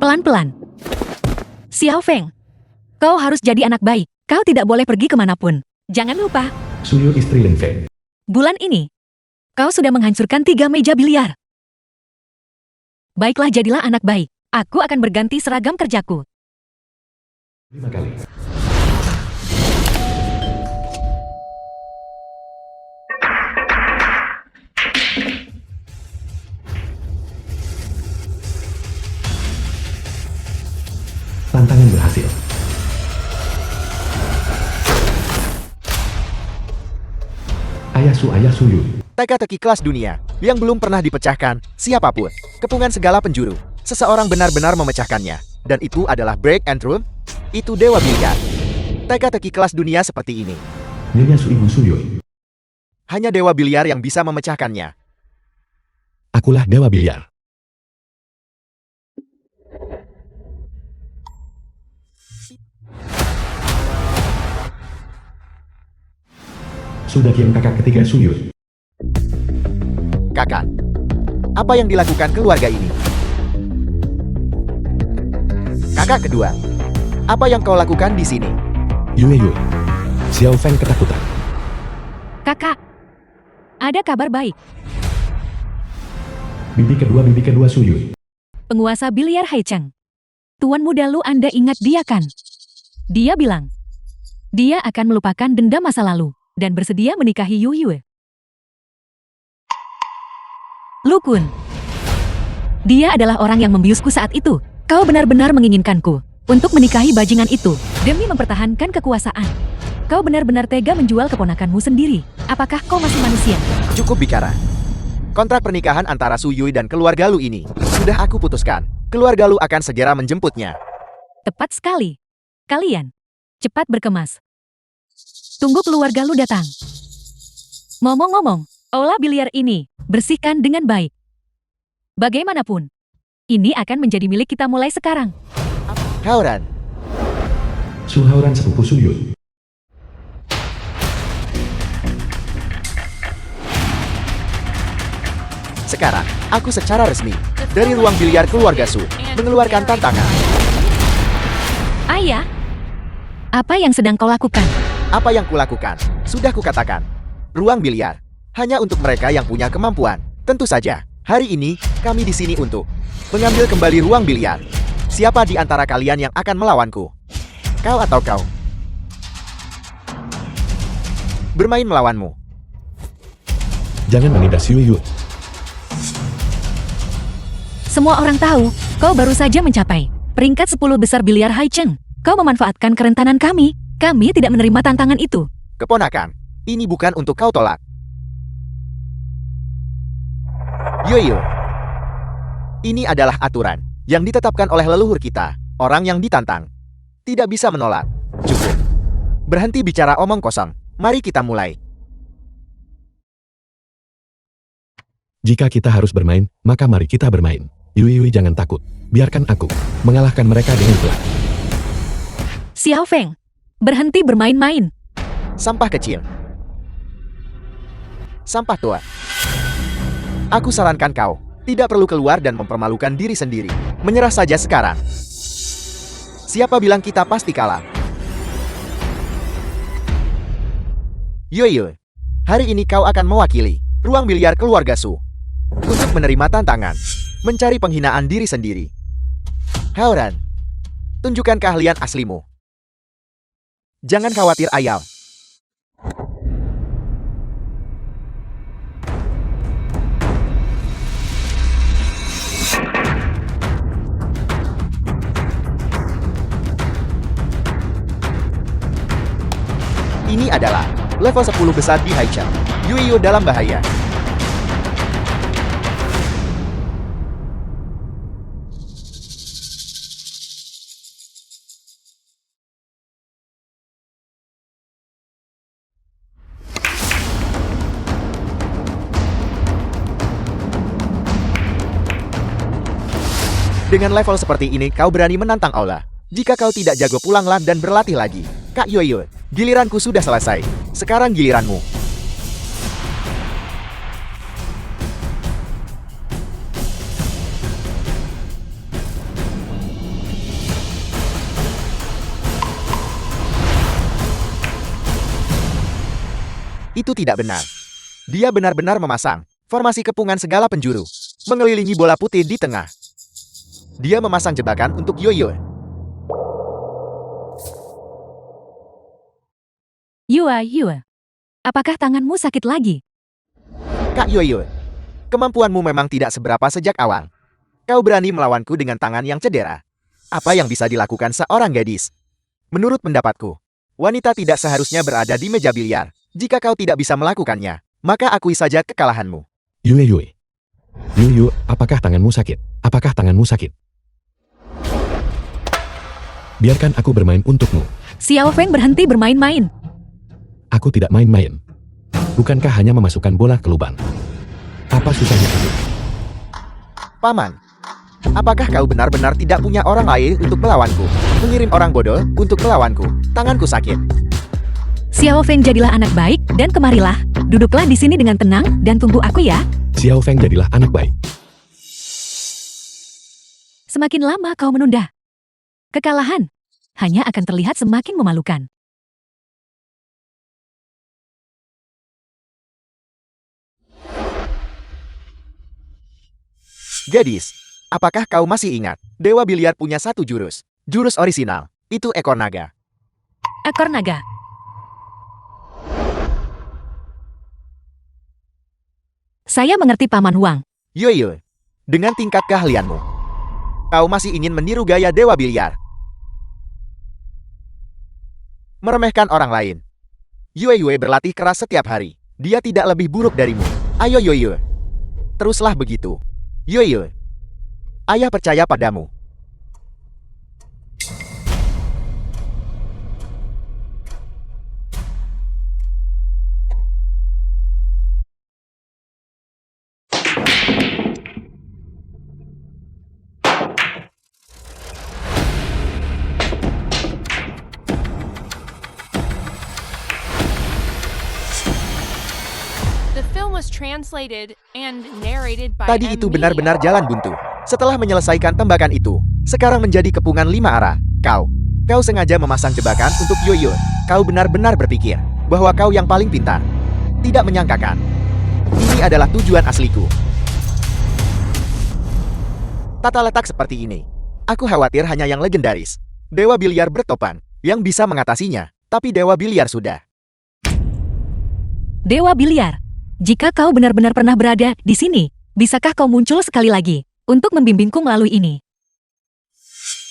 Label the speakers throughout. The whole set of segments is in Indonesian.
Speaker 1: pelan-pelan. Xiao Feng, kau harus jadi anak baik. Kau tidak boleh pergi kemanapun. Jangan lupa,
Speaker 2: Suyu istri Lin Feng.
Speaker 1: bulan ini, kau sudah menghancurkan 3 meja biliar. Baiklah, jadilah anak baik. Aku akan berganti seragam kerjaku.
Speaker 2: 5 kali. Tantangan berhasil. Ayah Suyu.
Speaker 3: Teka-teki kelas dunia yang belum pernah dipecahkan siapapun. Kepungan segala penjuru. Seseorang benar-benar memecahkannya. Dan itu adalah break and roll. Itu dewa biliar. Teka-teki kelas dunia seperti ini.
Speaker 2: Nyonya Suibu Suyu.
Speaker 3: Hanya dewa biliar yang bisa memecahkannya.
Speaker 2: Akulah dewa biliar. Sudah game kakak ketiga Suyu.
Speaker 3: Kakak, apa yang dilakukan keluarga ini? Kakak kedua, apa yang kau lakukan di sini?
Speaker 2: Yue. Xiao Feng ketakutan.
Speaker 1: Kakak, ada kabar baik.
Speaker 2: Bibi kedua Suyu.
Speaker 1: Penguasa biliar Haicheng. Tuan muda Lu, Anda ingat dia kan? Dia bilang, dia akan melupakan dendam masa lalu dan bersedia menikahi Yu Yue. Lu Kun, dia adalah orang yang membiusku saat itu. Kau benar-benar menginginkanku untuk menikahi bajingan itu demi mempertahankan kekuasaan. Kau benar-benar tega menjual keponakanmu sendiri. Apakah kau masih manusia?
Speaker 3: Cukup bicara. Kontrak pernikahan antara Su Yui dan keluarga Lu ini sudah aku putuskan. Keluarga Lu akan segera menjemputnya.
Speaker 1: Tepat sekali. Kalian, cepat berkemas. Tunggu keluarga Lu datang. Ngomong-ngomong, aula biliar ini, bersihkan dengan baik. Bagaimanapun, ini akan menjadi milik kita mulai sekarang.
Speaker 3: Hauran,
Speaker 2: Suhauran sepupu Suyu.
Speaker 3: sekarang aku secara resmi dari ruang biliar keluarga Su mengeluarkan tantangan.
Speaker 1: Ayah, apa yang sedang kau lakukan?
Speaker 3: Apa yang kulakukan? Sudah kukatakan. Ruang biliar hanya untuk mereka yang punya kemampuan. Tentu saja, hari ini kami di sini untuk mengambil kembali ruang biliar. Siapa di antara kalian yang akan melawanku? Kau atau kau? Bermain melawanmu.
Speaker 2: Jangan menindas Yuyu.
Speaker 1: Semua orang tahu, kau baru saja mencapai peringkat 10 besar biliar Haicheng. Kau memanfaatkan kerentanan kami. Kami tidak menerima tantangan itu.
Speaker 3: Keponakan, ini bukan untuk kau tolak. Yoyo. Ini adalah aturan yang ditetapkan oleh leluhur kita. Orang yang ditantang tidak bisa menolak. Cukup. Berhenti bicara omong kosong. Mari kita mulai.
Speaker 2: Jika kita harus bermain, maka mari kita bermain. Yui jangan takut. Biarkan aku mengalahkan mereka dengan pelan.
Speaker 1: Xiao Feng, berhenti bermain-main.
Speaker 3: Sampah kecil. Sampah tua. Aku sarankan kau tidak perlu keluar dan mempermalukan diri sendiri. Menyerah saja sekarang. Siapa bilang kita pasti kalah? Yoyo, hari ini kau akan mewakili ruang biliar keluarga Su untuk menerima tantangan, mencari penghinaan diri sendiri. Hauran, tunjukkan keahlian aslimu. Jangan khawatir, Ayal. Ini adalah level 10 besar di Haicheng. Yuyo dalam bahaya. Dengan level seperti ini kau berani menantang Aula. Jika kau tidak jago, pulanglah dan berlatih lagi. Kak Yoyo, giliranku sudah selesai. Sekarang giliranmu. Itu tidak benar. Dia benar-benar memasang formasi kepungan segala penjuru, mengelilingi bola putih di tengah. Dia memasang jebakan untuk Yoyo.
Speaker 1: Yua, apakah tanganmu sakit lagi?
Speaker 3: Kak Yoyo, kemampuanmu memang tidak seberapa sejak awal. Kau berani melawanku dengan tangan yang cedera. Apa yang bisa dilakukan seorang gadis? Menurut pendapatku, wanita tidak seharusnya berada di meja biliar. Jika kau tidak bisa melakukannya, maka akui saja kekalahanmu.
Speaker 2: Yue. Yuyu, apakah tanganmu sakit? Apakah tanganmu sakit? Biarkan aku bermain untukmu.
Speaker 1: Xiao Feng berhenti bermain-main.
Speaker 2: Aku tidak main-main. Bukankah hanya memasukkan bola ke lubang? Apa susahnya itu?
Speaker 3: Paman, apakah kau benar-benar tidak punya orang lain untuk melawanku? Mengirim orang bodoh untuk melawanku. Tanganku sakit.
Speaker 1: Xiao Feng, jadilah anak baik dan kemarilah. Duduklah di sini dengan tenang dan tunggu aku ya.
Speaker 2: Xiao Feng, jadilah anak baik.
Speaker 1: Semakin lama kau menunda, kekalahan hanya akan terlihat semakin memalukan.
Speaker 3: Gadis, apakah kau masih ingat? Dewa biliar punya satu jurus. Jurus orisinal. Itu ekor naga.
Speaker 1: Ekor naga. Saya mengerti Paman Huang.
Speaker 3: Yoyo, dengan tingkat keahlianmu, kau masih ingin meniru gaya Dewa biliar. Meremehkan orang lain. Yue berlatih keras setiap hari. Dia tidak lebih buruk darimu. Ayo Yoyo. Teruslah begitu. Yoyo. Ayah percaya padamu.
Speaker 4: The film was translated and narrated by
Speaker 3: Tadi itu
Speaker 4: M.
Speaker 3: benar-benar jalan buntu. Setelah menyelesaikan tembakan itu, sekarang menjadi kepungan 5 arah. Kau sengaja memasang jebakan untuk Yoyo. Kau benar-benar berpikir bahwa kau yang paling pintar. Tidak menyangkakan. Ini adalah tujuan asliku. Tata letak seperti ini. Aku khawatir hanya yang legendaris. Dewa biliar bertopan yang bisa mengatasinya. Tapi Dewa biliar sudah.
Speaker 1: Dewa biliar. Jika kau benar-benar pernah berada di sini, bisakah kau muncul sekali lagi untuk membimbingku melalui ini?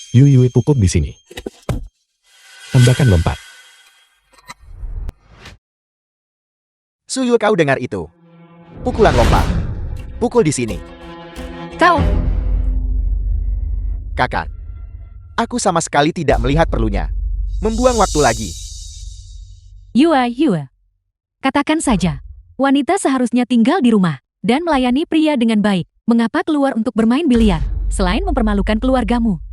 Speaker 2: Yue pukul di sini. Tembakan lompat.
Speaker 3: Suyu, kau dengar itu? Pukulan lompat. Pukul di sini.
Speaker 1: Kau,
Speaker 3: Kakak. Aku sama sekali tidak melihat perlunya. Membuang waktu lagi.
Speaker 1: Yue. Katakan saja, wanita seharusnya tinggal di rumah dan melayani pria dengan baik. Mengapa keluar untuk bermain biliar, selain mempermalukan keluargamu?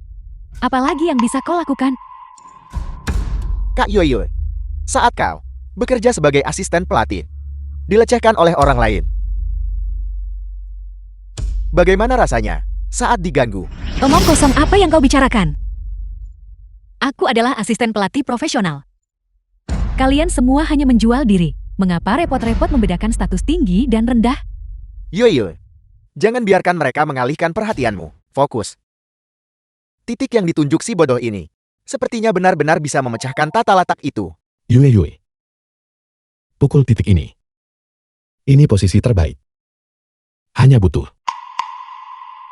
Speaker 1: Apalagi yang bisa kau lakukan?
Speaker 3: Kak Yoyo, saat kau bekerja sebagai asisten pelatih, dilecehkan oleh orang lain. Bagaimana rasanya saat diganggu?
Speaker 1: Omong kosong apa yang kau bicarakan? Aku adalah asisten pelatih profesional. Kalian semua hanya menjual diri. Mengapa repot-repot membedakan status tinggi dan rendah?
Speaker 3: Yoyo, jangan biarkan mereka mengalihkan perhatianmu. Fokus. Titik yang ditunjuk si bodoh ini sepertinya benar-benar bisa memecahkan tata letak itu.
Speaker 2: Yue. Pukul titik ini. Ini posisi terbaik. Hanya butuh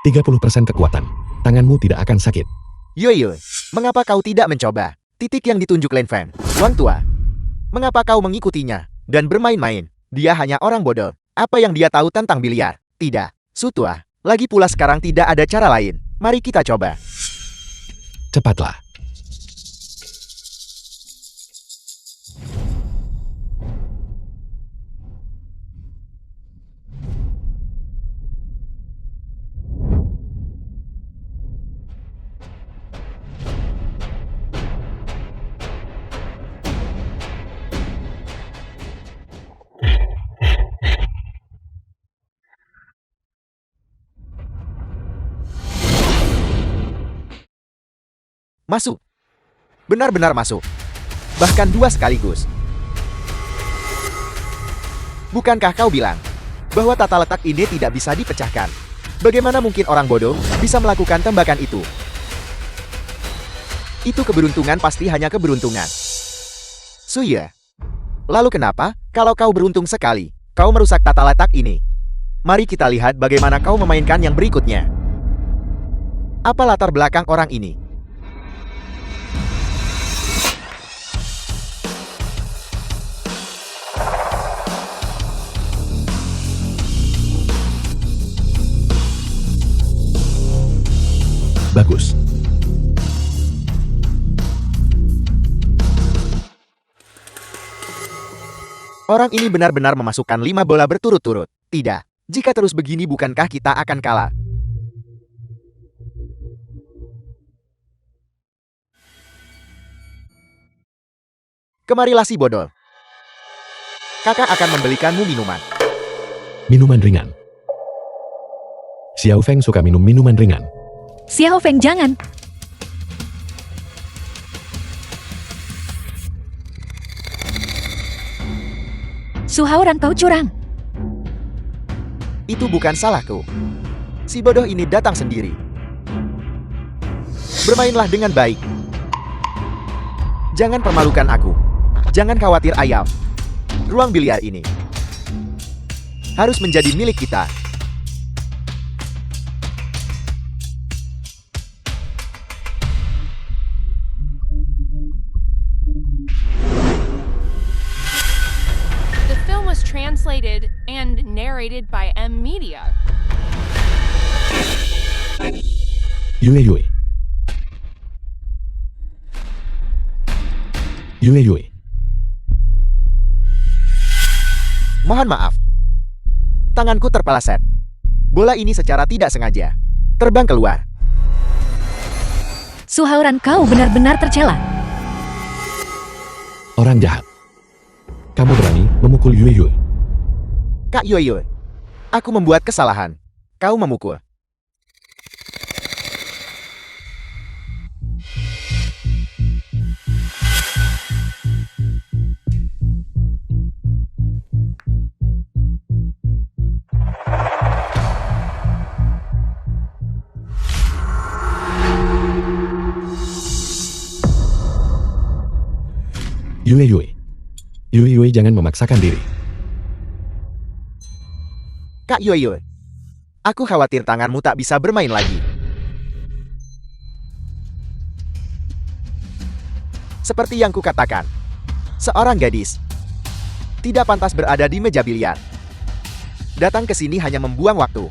Speaker 2: 30% kekuatan. Tanganmu tidak akan sakit.
Speaker 3: Yoyo, mengapa kau tidak mencoba titik yang ditunjuk Len Fan, Wang Tua? Mengapa kau mengikutinya dan bermain-main? Dia hanya orang bodoh. Apa yang dia tahu tentang biliar? Tidak, Su Tua. Lagi pula sekarang tidak ada cara lain. Mari kita coba.
Speaker 2: Cepatlah.
Speaker 3: Masuk. Benar-benar masuk. Bahkan 2 sekaligus. Bukankah kau bilang bahwa tata letak ini tidak bisa dipecahkan? Bagaimana mungkin orang bodoh bisa melakukan tembakan itu? Itu keberuntungan, pasti hanya keberuntungan. Suye. Lalu kenapa, kalau kau beruntung sekali, kau merusak tata letak ini? Mari kita lihat bagaimana kau memainkan yang berikutnya. Apa latar belakang orang ini?
Speaker 2: Bagus.
Speaker 3: Orang ini benar-benar memasukkan 5 bola berturut-turut. Tidak. Jika terus begini, bukankah kita akan kalah? Kemarilah si bodol. Kakak akan membelikanmu minuman.
Speaker 2: Minuman ringan. Xiao Feng suka minum minuman ringan.
Speaker 1: Xiao Feng, jangan. Su Haoran, kau curang.
Speaker 3: Itu bukan salahku. Si bodoh ini datang sendiri. Bermainlah dengan baik. Jangan permalukan aku. Jangan khawatir, ayam. Ruang biliar ini harus menjadi milik kita.
Speaker 4: The film was translated and narrated by M Media.
Speaker 2: Yue Yue. Yue Yue.
Speaker 3: Mohon maaf. Tanganku terpeleset. Bola ini secara tidak sengaja terbang keluar.
Speaker 1: Su Haoran, kau benar-benar tercela.
Speaker 2: Orang jahat. Kamu berani memukul Yue Yue.
Speaker 3: Kak Yoyo, aku membuat kesalahan. Kau memukul.
Speaker 2: Yue Yue. Yue Yue, jangan memaksakan diri.
Speaker 3: Kak Yoyo, aku khawatir tanganmu tak bisa bermain lagi. Seperti yang kukatakan, seorang gadis tidak pantas berada di meja biliar. Datang ke sini hanya membuang waktu.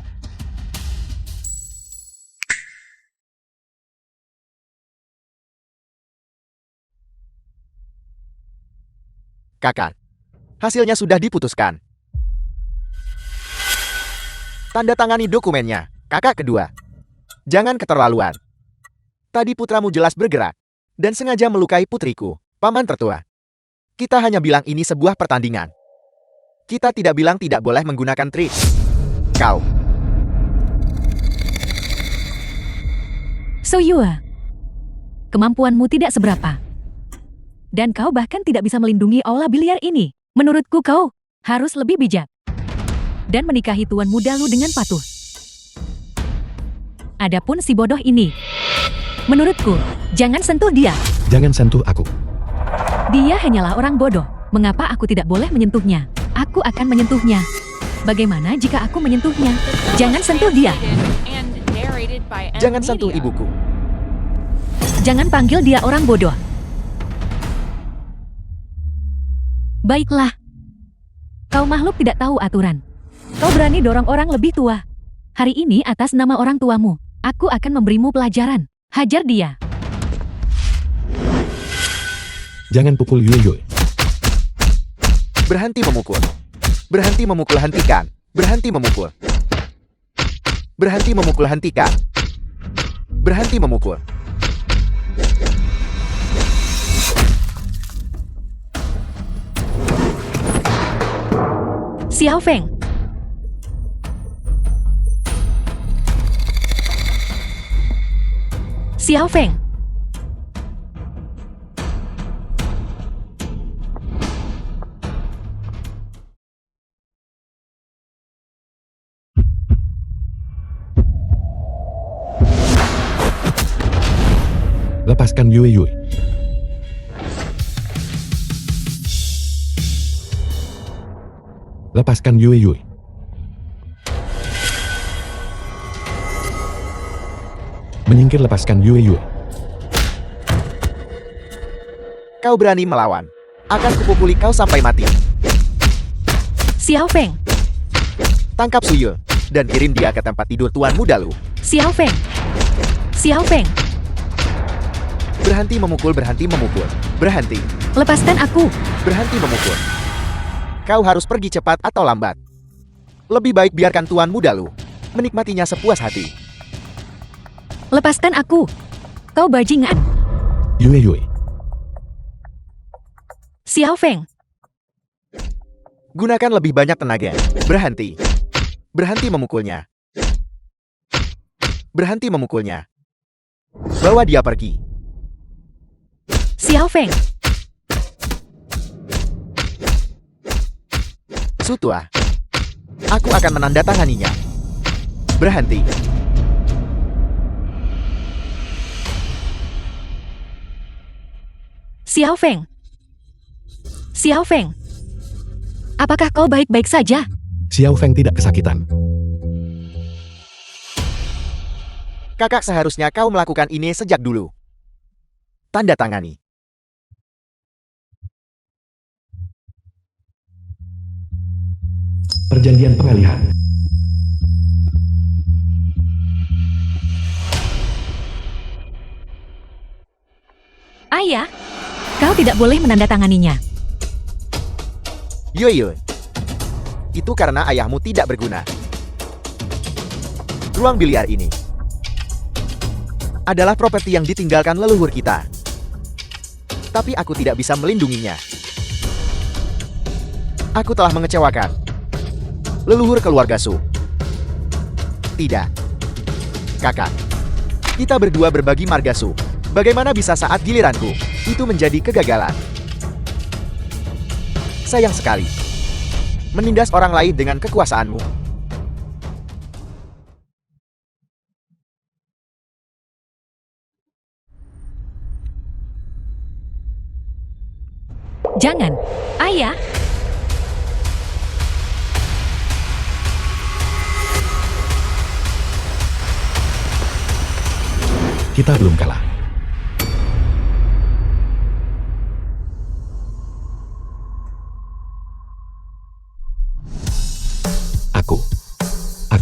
Speaker 3: Kakak, hasilnya sudah diputuskan. Tanda tangani dokumennya, kakak kedua. Jangan keterlaluan. Tadi putramu jelas bergerak dan sengaja melukai putriku, paman tertua. Kita hanya bilang ini sebuah pertandingan. Kita tidak bilang tidak boleh menggunakan trik. Kau.
Speaker 1: So Yue, kemampuanmu tidak seberapa. Dan kau bahkan tidak bisa melindungi aula biliar ini. Menurutku kau harus lebih bijak. Dan menikahi tuan muda lu dengan patuh. Adapun si bodoh ini, menurutku, jangan sentuh dia.
Speaker 2: Jangan sentuh aku.
Speaker 1: Dia hanyalah orang bodoh. Mengapa aku tidak boleh menyentuhnya? Aku akan menyentuhnya. Bagaimana jika aku menyentuhnya?
Speaker 4: The film
Speaker 1: Jangan
Speaker 4: was
Speaker 1: sentuh dia.
Speaker 4: translated and narrated by M
Speaker 3: Jangan sentuh
Speaker 4: Media.
Speaker 3: ibuku.
Speaker 1: Jangan panggil dia orang bodoh. Baiklah. Kau makhluk tidak tahu aturan. Kau berani dorong orang lebih tua. Hari ini atas nama orang tuamu, aku akan memberimu pelajaran. Hajar dia.
Speaker 2: Jangan pukul Yue Yue.
Speaker 3: Berhenti memukul. Berhenti memukul, hentikan. Berhenti memukul. Berhenti memukul, hentikan. Berhenti memukul.
Speaker 1: Xiao Feng. Xiao Feng.
Speaker 2: Lepaskan Yue Yue. Lepaskan Yue Yue. Menyingkir, lepaskan Yue Yue.
Speaker 3: Kau berani melawan. Akan kupukuli kau sampai mati.
Speaker 1: Xiao Feng,
Speaker 3: Tangkap Suyul dan kirim dia ke tempat tidur Tuan Muda Lu.
Speaker 1: Xiao Feng, Xiao Feng,
Speaker 3: Berhenti memukul, berhenti memukul. Berhenti,
Speaker 1: lepaskan aku.
Speaker 3: berhenti memukul. Kau harus pergi cepat atau lambat. Lebih baik biarkan Tuan Muda Lu menikmatinya sepuas hati.
Speaker 1: Lepaskan aku. Kau bajingan.
Speaker 2: Yue Yue.
Speaker 1: Xiao Feng,
Speaker 3: Gunakan lebih banyak tenaga. Berhenti. Berhenti memukulnya. Berhenti memukulnya. Bawa dia pergi.
Speaker 1: Xiao Feng,
Speaker 3: Sutua. Aku akan menandatanganinya. Berhenti.
Speaker 1: Xiao Feng, Xiao Feng. Apakah kau baik-baik saja?
Speaker 2: Xiao Feng tidak kesakitan.
Speaker 3: Kakak, seharusnya kau melakukan ini sejak dulu. Tanda tangani.
Speaker 2: Perjanjian pengalihan.
Speaker 1: Ayah, kau tidak boleh menandatanganinya.
Speaker 3: Yue. Itu karena ayahmu tidak berguna. Ruang biliar ini adalah properti yang ditinggalkan leluhur kita. Tapi aku tidak bisa melindunginya. Aku telah mengecewakan leluhur keluarga Su. Tidak. Kakak. Kita berdua berbagi marga Su. Bagaimana bisa saat giliranku itu menjadi kegagalan? Sayang sekali. Menindas orang lain dengan kekuasaanmu.
Speaker 1: Jangan, ayah.
Speaker 2: Kita belum kalah.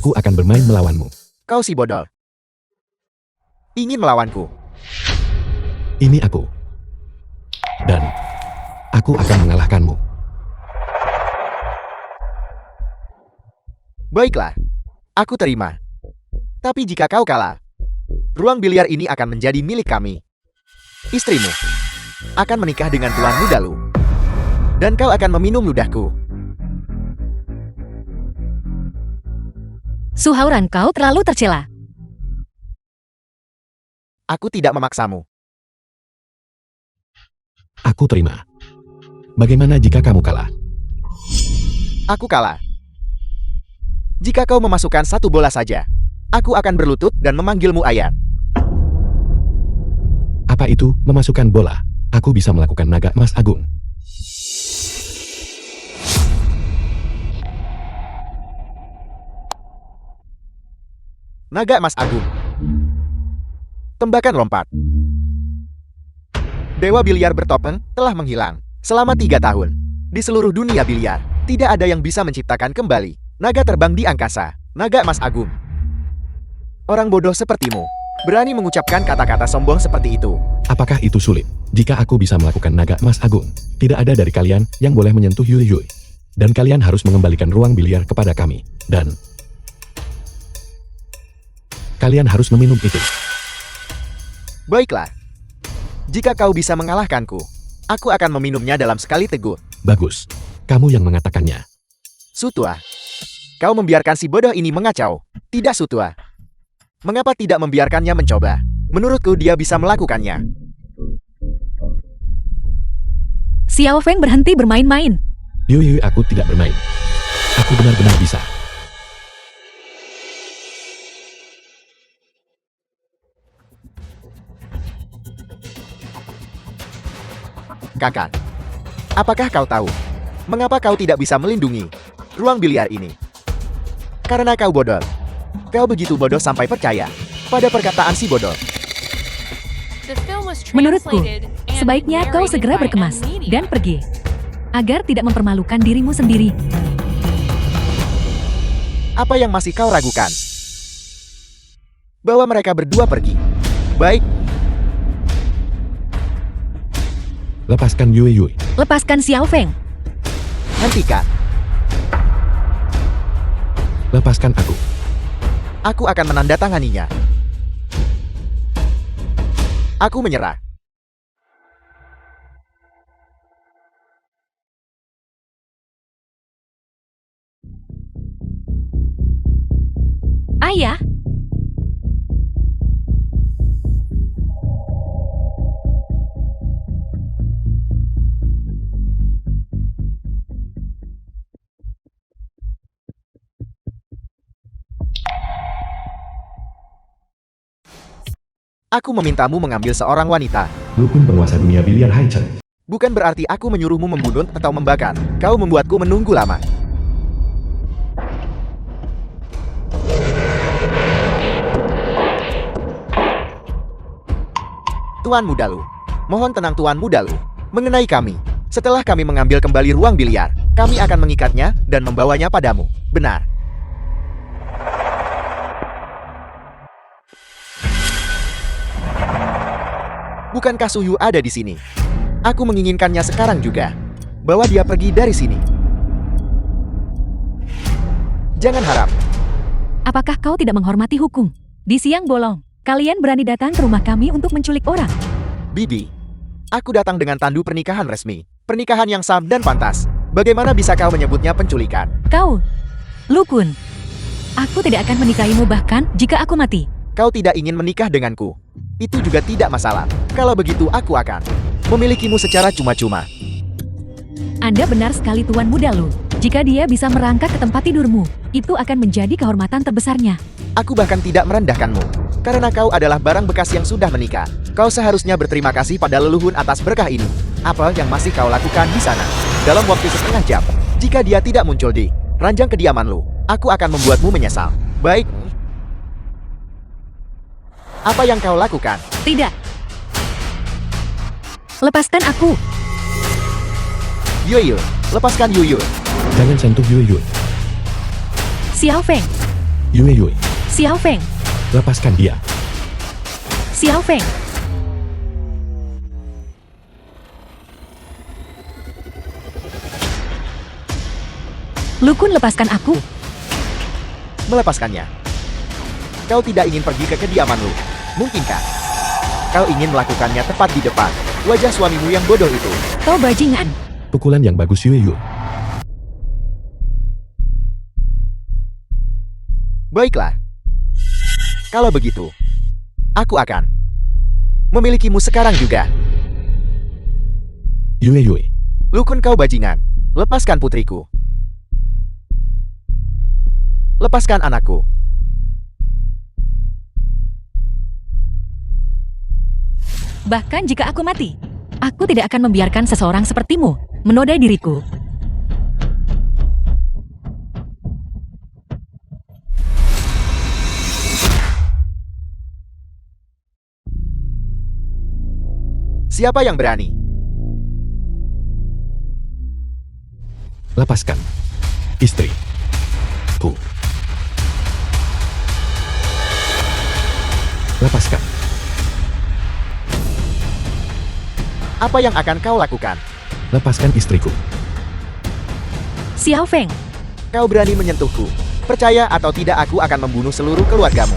Speaker 2: Aku akan bermain melawanmu.
Speaker 3: Kau si bodoh. Ingin melawanku.
Speaker 2: Ini aku. Dan aku akan mengalahkanmu.
Speaker 3: Baiklah. Aku terima. Tapi jika kau kalah, ruang biliar ini akan menjadi milik kami. Istrimu akan menikah dengan Tuan Muda Lu. Dan kau akan meminum ludahku.
Speaker 1: Suhauran kau terlalu tercela.
Speaker 3: Aku tidak memaksamu.
Speaker 2: Aku terima. Bagaimana jika kamu kalah?
Speaker 3: Aku kalah. Jika kau memasukkan satu bola saja, aku akan berlutut dan memanggilmu ayah.
Speaker 2: Apa itu, memasukkan bola? Aku bisa melakukan naga emas agung.
Speaker 3: Naga emas agung. Tembakan lompat. Dewa biliar bertopeng telah menghilang selama 3 tahun. Di seluruh dunia biliar, tidak ada yang bisa menciptakan kembali naga terbang di angkasa, naga emas agung. Orang bodoh sepertimu berani mengucapkan kata-kata sombong seperti itu.
Speaker 2: Apakah itu sulit? Jika aku bisa melakukan naga emas agung, tidak ada dari kalian yang boleh menyentuh Yue Yue. Dan kalian harus mengembalikan ruang biliar kepada kami. Dan kalian harus meminum itu.
Speaker 3: Baiklah. Jika kau bisa mengalahkanku, aku akan meminumnya dalam sekali teguh.
Speaker 2: Bagus. Kamu yang mengatakannya.
Speaker 3: Sutua. Kau membiarkan si bodoh ini mengacau. Tidak, Sutua. Mengapa tidak membiarkannya mencoba? Menurutku dia bisa melakukannya.
Speaker 1: Xiao Feng, berhenti bermain-main.
Speaker 2: Yue, aku tidak bermain. Aku benar-benar bisa.
Speaker 3: Kakak, apakah kau tahu mengapa kau tidak bisa melindungi ruang biliar ini? Karena kau bodoh. Kau begitu bodoh sampai percaya pada perkataan si bodoh.
Speaker 4: The film was
Speaker 1: Menurutku,
Speaker 4: translated and
Speaker 1: sebaiknya kau
Speaker 4: narrated
Speaker 1: segera
Speaker 4: by
Speaker 1: berkemas
Speaker 4: M Media.
Speaker 1: dan pergi, agar tidak mempermalukan dirimu sendiri.
Speaker 3: Apa yang masih kau ragukan? Bahwa mereka berdua pergi. Baik,
Speaker 2: Lepaskan Yue Yue.
Speaker 1: Lepaskan Xiao Feng.
Speaker 3: hentikan.
Speaker 2: Lepaskan aku.
Speaker 3: Aku akan menandatanganinya. Aku menyerah.
Speaker 1: Ayah,
Speaker 3: Aku memintamu mengambil seorang wanita.
Speaker 2: Lukun penguasa dunia biliar Haichen.
Speaker 3: Bukan berarti aku menyuruhmu membunuh atau membakar. Kau membuatku menunggu lama. Tuan Mudalu. Mohon tenang Tuan Mudalu. Mengenai kami. Setelah kami mengambil kembali ruang biliar, kami akan mengikatnya dan membawanya padamu. Benar. Bukankah Suyu ada di sini? Aku menginginkannya sekarang juga. Bawa dia pergi dari sini. Jangan harap.
Speaker 1: apakah kau tidak menghormati hukum? Di siang bolong, kalian berani datang ke rumah kami untuk menculik orang.
Speaker 3: Bibi, aku datang dengan tandu pernikahan resmi. Pernikahan yang sah dan pantas. Bagaimana bisa kau menyebutnya penculikan?
Speaker 1: Kau, Lukun, aku tidak akan menikahimu bahkan jika aku mati.
Speaker 3: Kau tidak ingin menikah denganku. Itu juga tidak masalah. Kalau begitu aku akan memilikimu secara cuma-cuma.
Speaker 1: Anda benar sekali Tuan Mudalu. Jika dia bisa merangkak ke tempat tidurmu, itu akan menjadi kehormatan terbesarnya.
Speaker 3: Aku bahkan tidak merendahkanmu. Karena kau adalah barang bekas yang sudah menikah. Kau seharusnya berterima kasih pada leluhun atas berkah ini. Apa yang masih kau lakukan di sana? Dalam waktu setengah jam, jika dia tidak muncul di ranjang kediaman lu, aku akan membuatmu menyesal. Baik. Apa yang kau lakukan?
Speaker 1: Tidak. Lepaskan aku.
Speaker 3: Yuyu, lepaskan Yuyu.
Speaker 2: Jangan sentuh Yue Yue.
Speaker 1: Xiao Feng,
Speaker 2: Yue Yue.
Speaker 1: Xiao Feng,
Speaker 2: Lepaskan dia.
Speaker 1: Xiao Feng. Lukun, lepaskan aku.
Speaker 3: Melepaskannya. Kau tidak ingin pergi ke kediaman lu. Mungkinkah? Kau ingin melakukannya tepat di depan wajah suamimu yang bodoh itu.
Speaker 1: Kau bajingan.
Speaker 2: Pukulan yang bagus Yue Yue.
Speaker 3: Baiklah. Kalau begitu, aku akan memilikimu sekarang juga.
Speaker 2: Yue Yue.
Speaker 3: Lukun kau bajingan. Lepaskan putriku. Lepaskan anakku.
Speaker 1: Bahkan jika aku mati, aku tidak akan membiarkan seseorang sepertimu menodai diriku.
Speaker 3: Siapa yang berani?
Speaker 2: Lepaskan. Istri. Ku. Lepaskan.
Speaker 3: Apa yang akan kau lakukan?
Speaker 2: Lepaskan istriku.
Speaker 1: Xiao Feng,
Speaker 3: Kau berani menyentuhku. Percaya atau tidak aku akan membunuh seluruh keluargamu.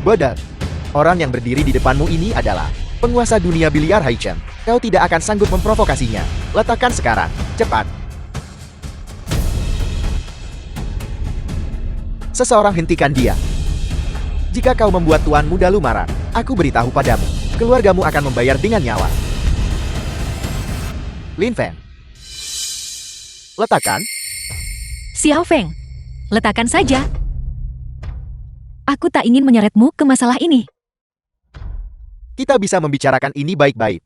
Speaker 3: Bodoh. Orang yang berdiri di depanmu ini adalah penguasa dunia biliar Haichen. Kau tidak akan sanggup memprovokasinya. Letakkan sekarang. Cepat. Seseorang hentikan dia. Jika kau membuat Tuan Mudalu marah, aku beritahu padamu. Keluargamu akan membayar dengan nyawa. Lin Fen. Letakkan.
Speaker 1: Xiao Feng, letakkan saja. Aku tak ingin menyeretmu ke masalah ini.
Speaker 3: Kita bisa membicarakan ini baik-baik.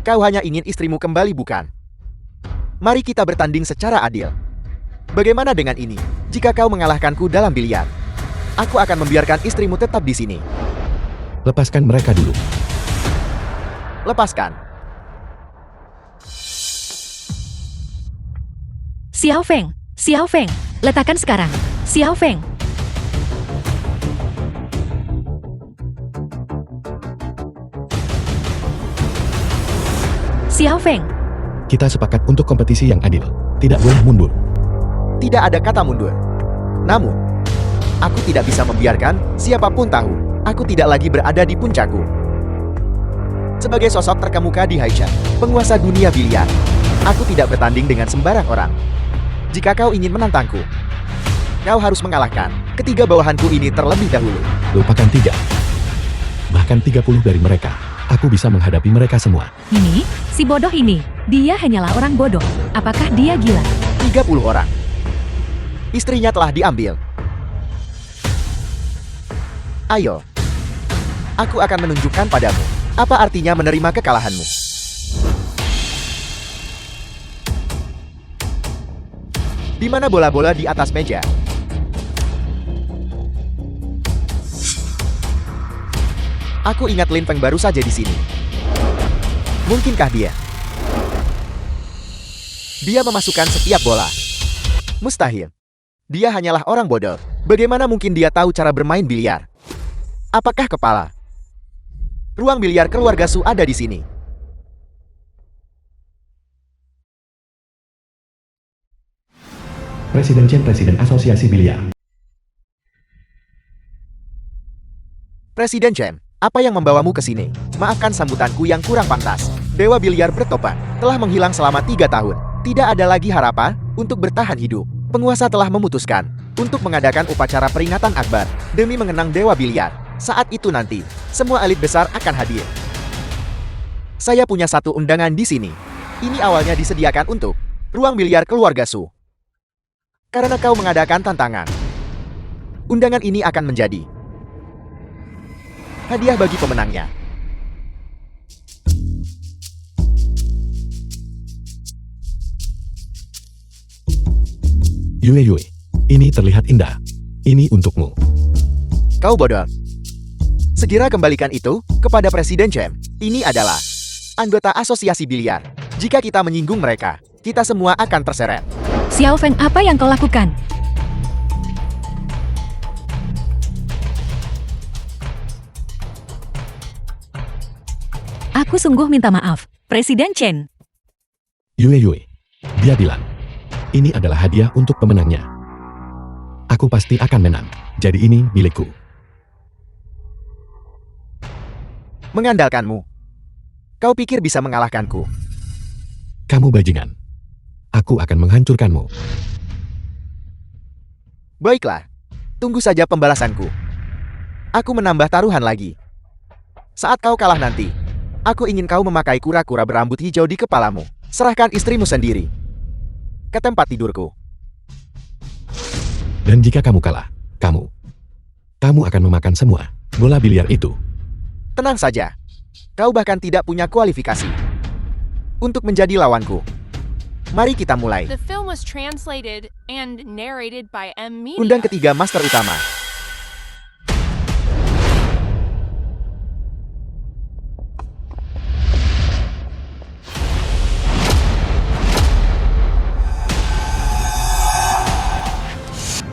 Speaker 3: Kau hanya ingin istrimu kembali, bukan? Mari kita bertanding secara adil. Bagaimana dengan ini? Jika kau mengalahkanku dalam biliar, aku akan membiarkan istrimu tetap di sini.
Speaker 2: Lepaskan mereka dulu.
Speaker 3: Lepaskan.
Speaker 1: Xiao Feng, letakkan sekarang. Xiao Feng. Xiao Feng,
Speaker 2: Kita sepakat untuk kompetisi yang adil. Tidak boleh mundur.
Speaker 3: Tidak ada kata mundur. Namun, aku tidak bisa membiarkan siapapun tahu aku tidak lagi berada di puncakku. Sebagai sosok terkemuka di Haichen, penguasa dunia biliar, aku tidak bertanding dengan sembarang orang. Jika kau ingin menantangku, kau harus mengalahkan ketiga bawahanku ini terlebih dahulu.
Speaker 2: Lupakan 3. Bahkan 30 dari mereka. Aku bisa menghadapi mereka semua.
Speaker 1: ini, si bodoh ini, dia hanyalah orang bodoh. Apakah dia gila?
Speaker 3: 30 orang. Istrinya telah diambil. Ayo. Aku akan menunjukkan padamu apa artinya menerima kekalahanmu. Di mana bola-bola di atas meja? Aku ingat Lin Feng baru saja di sini. Mungkinkah dia? Dia memasukkan setiap bola. Mustahil. Dia hanyalah orang bodoh. Bagaimana mungkin dia tahu cara bermain biliar? Apakah kepala? Ruang biliar keluarga Su ada di sini.
Speaker 2: Presiden Chen, Presiden Asosiasi Biliar.
Speaker 3: Presiden Chen, apa yang membawamu ke sini? Maafkan sambutanku yang kurang pantas. Dewa biliar bertopan telah menghilang selama 3 tahun. Tidak ada lagi harapan untuk bertahan hidup. Penguasa telah memutuskan untuk mengadakan upacara peringatan akbar demi mengenang Dewa biliar. Saat itu nanti, semua elit besar akan hadir. Saya punya satu undangan di sini. Ini awalnya disediakan untuk ruang biliar keluarga Su. Karena kau mengadakan tantangan, undangan ini akan menjadi hadiah bagi pemenangnya.
Speaker 2: Yue, ini terlihat indah. Ini untukmu.
Speaker 3: Kau bodoh. Segera kembalikan itu kepada Presiden Chen. Ini adalah anggota asosiasi biliar. Jika kita menyinggung mereka, kita semua akan terseret.
Speaker 1: Xiao Feng, apa yang kau lakukan? Aku sungguh minta maaf, Presiden Chen.
Speaker 2: Yue, dia bilang, ini adalah hadiah untuk pemenangnya. Aku pasti akan menang. Jadi ini milikku.
Speaker 3: Mengandalkanmu. Kau pikir bisa mengalahkanku?
Speaker 2: Kamu bajingan. Aku akan menghancurkanmu.
Speaker 3: Baiklah. Tunggu saja pembalasanku. Aku menambah taruhan lagi. Saat kau kalah nanti, aku ingin kau memakai kura-kura berambut hijau di kepalamu. Serahkan istrimu sendiri ke tempat tidurku.
Speaker 2: Dan jika kamu kalah, kamu akan memakan semua bola biliar itu.
Speaker 3: Tenang saja. Kau bahkan tidak punya kualifikasi untuk menjadi lawanku. Mari kita mulai.
Speaker 4: The film was translated and narrated by M. Media.
Speaker 3: Undang ketiga master utama.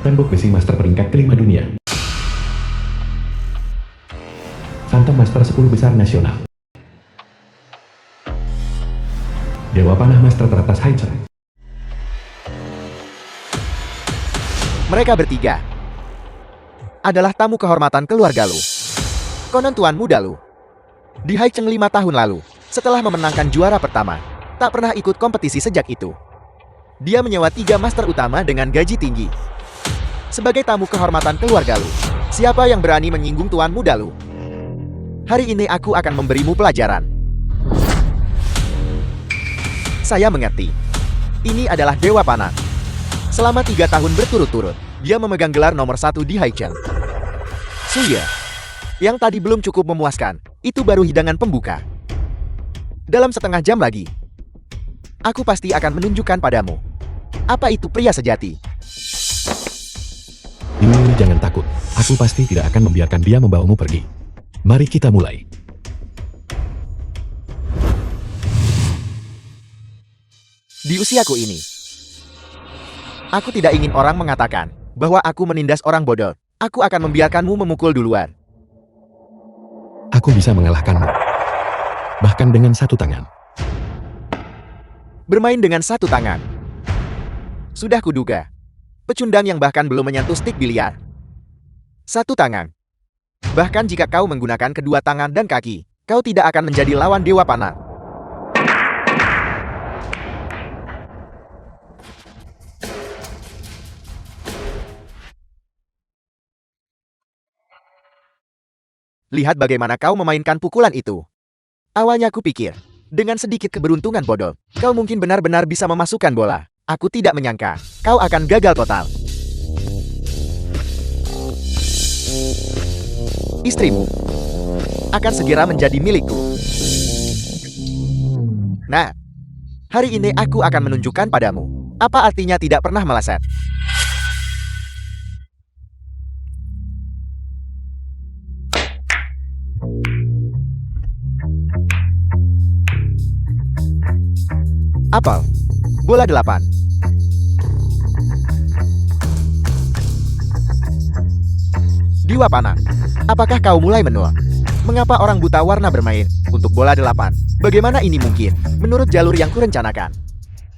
Speaker 2: Tembok besi master peringkat kelima dunia. Phantom Master 10 besar nasional. Dewa panah master teratas Haichen.
Speaker 3: Mereka bertiga adalah tamu kehormatan keluarga Lu. Konon tuan muda Lu di Haicheng 5 tahun lalu, setelah memenangkan juara pertama, tak pernah ikut kompetisi sejak itu. Dia menyewa 3 master utama dengan gaji tinggi. Sebagai tamu kehormatan keluarga Lu, siapa yang berani menyinggung tuan muda Lu? Hari ini aku akan memberimu pelajaran. Saya mengerti. Ini adalah Dewa Panah. Selama 3 tahun berturut-turut, dia memegang gelar nomor 1 di Haicheng. Suya, yang tadi belum cukup memuaskan, itu baru hidangan pembuka. Dalam setengah jam lagi, aku pasti akan menunjukkan padamu. Apa itu pria sejati?
Speaker 2: Yui, jangan takut. Aku pasti tidak akan membiarkan dia membawamu pergi. Mari kita mulai.
Speaker 3: Di usiaku ini, aku tidak ingin orang mengatakan bahwa aku menindas orang bodoh. Aku akan membiarkanmu memukul duluan.
Speaker 2: Aku bisa mengalahkanmu. Bahkan dengan satu tangan.
Speaker 3: Bermain dengan satu tangan. Sudah kuduga. Pecundang yang bahkan belum menyentuh stik biliar. Satu tangan. Bahkan jika kau menggunakan kedua tangan dan kaki, kau tidak akan menjadi lawan Dewa Panah. Lihat bagaimana kau memainkan pukulan itu. Awalnya kupikir, dengan sedikit keberuntungan bodoh, kau mungkin benar-benar bisa memasukkan bola. Aku tidak menyangka, kau akan gagal total. Istrimu akan segera menjadi milikku. Nah, hari ini aku akan menunjukkan padamu apa artinya tidak pernah meleset. Apel, bola 8. Dewa Panah, apakah kau mulai menua? Mengapa orang buta warna bermain untuk bola 8? Bagaimana ini mungkin? Menurut jalur yang kurencanakan,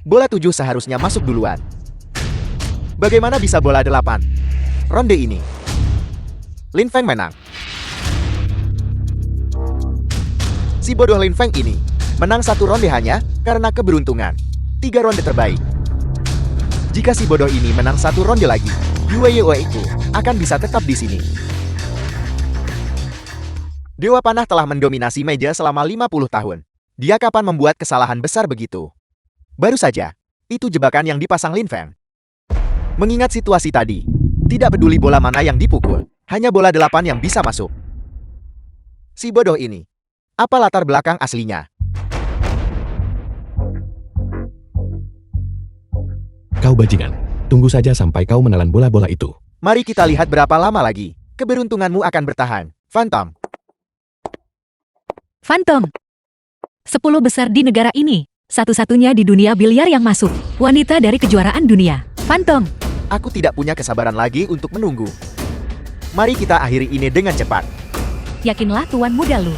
Speaker 3: bola 7 seharusnya masuk duluan. Bagaimana bisa bola 8? Ronde ini, Lin Feng menang. Si bodoh Lin Feng ini menang satu ronde hanya karena keberuntungan. 3 ronde terbaik. Jika si bodoh ini menang satu ronde lagi, Yue itu akan bisa tetap di sini. Dewa Panah telah mendominasi meja selama 50 tahun. Dia kapan membuat kesalahan besar begitu? Baru saja, itu jebakan yang dipasang Lin Feng. Mengingat situasi tadi, tidak peduli bola mana yang dipukul, hanya bola 8 yang bisa masuk. Si bodoh ini, apa latar belakang aslinya?
Speaker 2: Kau bajingan. Tunggu saja sampai kau menelan bola-bola itu.
Speaker 3: Mari kita lihat berapa lama lagi keberuntunganmu akan bertahan, Phantom.
Speaker 1: Phantom. 10 besar di negara ini. Satu-satunya di dunia biliar yang masuk. Wanita dari kejuaraan dunia. Phantom.
Speaker 3: Aku tidak punya kesabaran lagi untuk menunggu. Mari kita akhiri ini dengan cepat.
Speaker 1: Yakinlah tuan muda lu.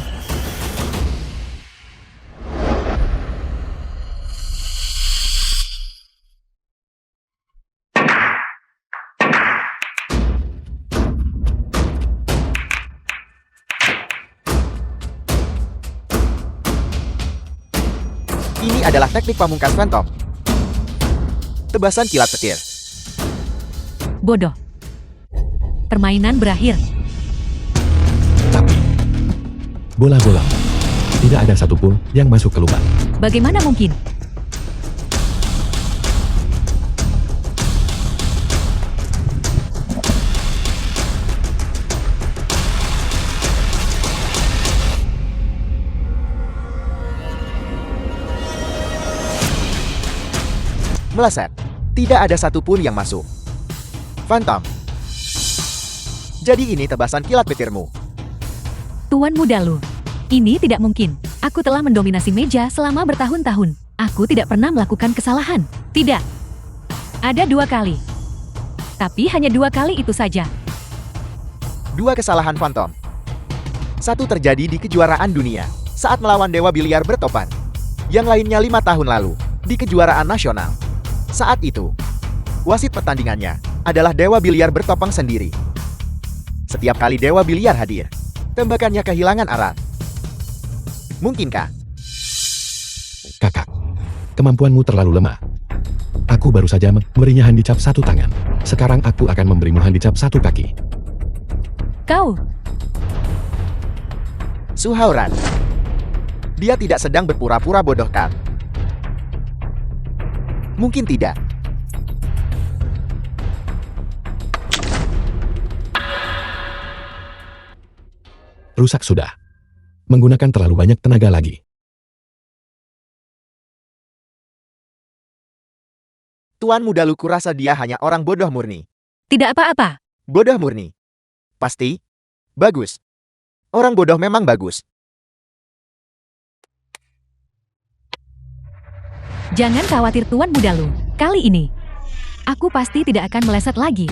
Speaker 3: Ini adalah teknik pamungkas Phantom. Tebasan kilat petir.
Speaker 1: Bodoh. Permainan berakhir.
Speaker 2: Tapi, bola-bola. Tidak ada satupun yang masuk ke lubang.
Speaker 1: Bagaimana mungkin?
Speaker 3: Meleset. Tidak ada satupun yang masuk. Phantom. Jadi ini tebasan kilat petirmu.
Speaker 1: Tuan muda lu. Ini tidak mungkin. Aku telah mendominasi meja selama bertahun-tahun. Aku tidak pernah melakukan kesalahan. Tidak. Ada 2 kali. Tapi hanya 2 kali itu saja.
Speaker 3: 2 kesalahan Phantom. Satu terjadi di kejuaraan dunia saat melawan Dewa Biliar bertopan. Yang lainnya 5 tahun lalu di kejuaraan nasional. Saat itu, wasit pertandingannya adalah Dewa Biliar bertopeng sendiri. Setiap kali Dewa Biliar hadir, tembakannya kehilangan arah. Mungkinkah?
Speaker 2: Kakak, kemampuanmu terlalu lemah. Aku baru saja memberinya handicap 1 tangan. Sekarang aku akan memberimu handicap 1 kaki.
Speaker 1: Kau.
Speaker 3: Su Haoran. Dia tidak sedang berpura-pura bodoh kan? Mungkin tidak.
Speaker 2: Rusak sudah. Menggunakan terlalu banyak tenaga lagi.
Speaker 3: Tuan Muda Lu kurasa dia hanya orang bodoh murni.
Speaker 1: Tidak apa-apa.
Speaker 3: Bodoh murni. Pasti? Bagus. Orang bodoh memang bagus.
Speaker 1: Jangan khawatir Tuan Muda Lu. Kali ini, aku pasti tidak akan meleset lagi.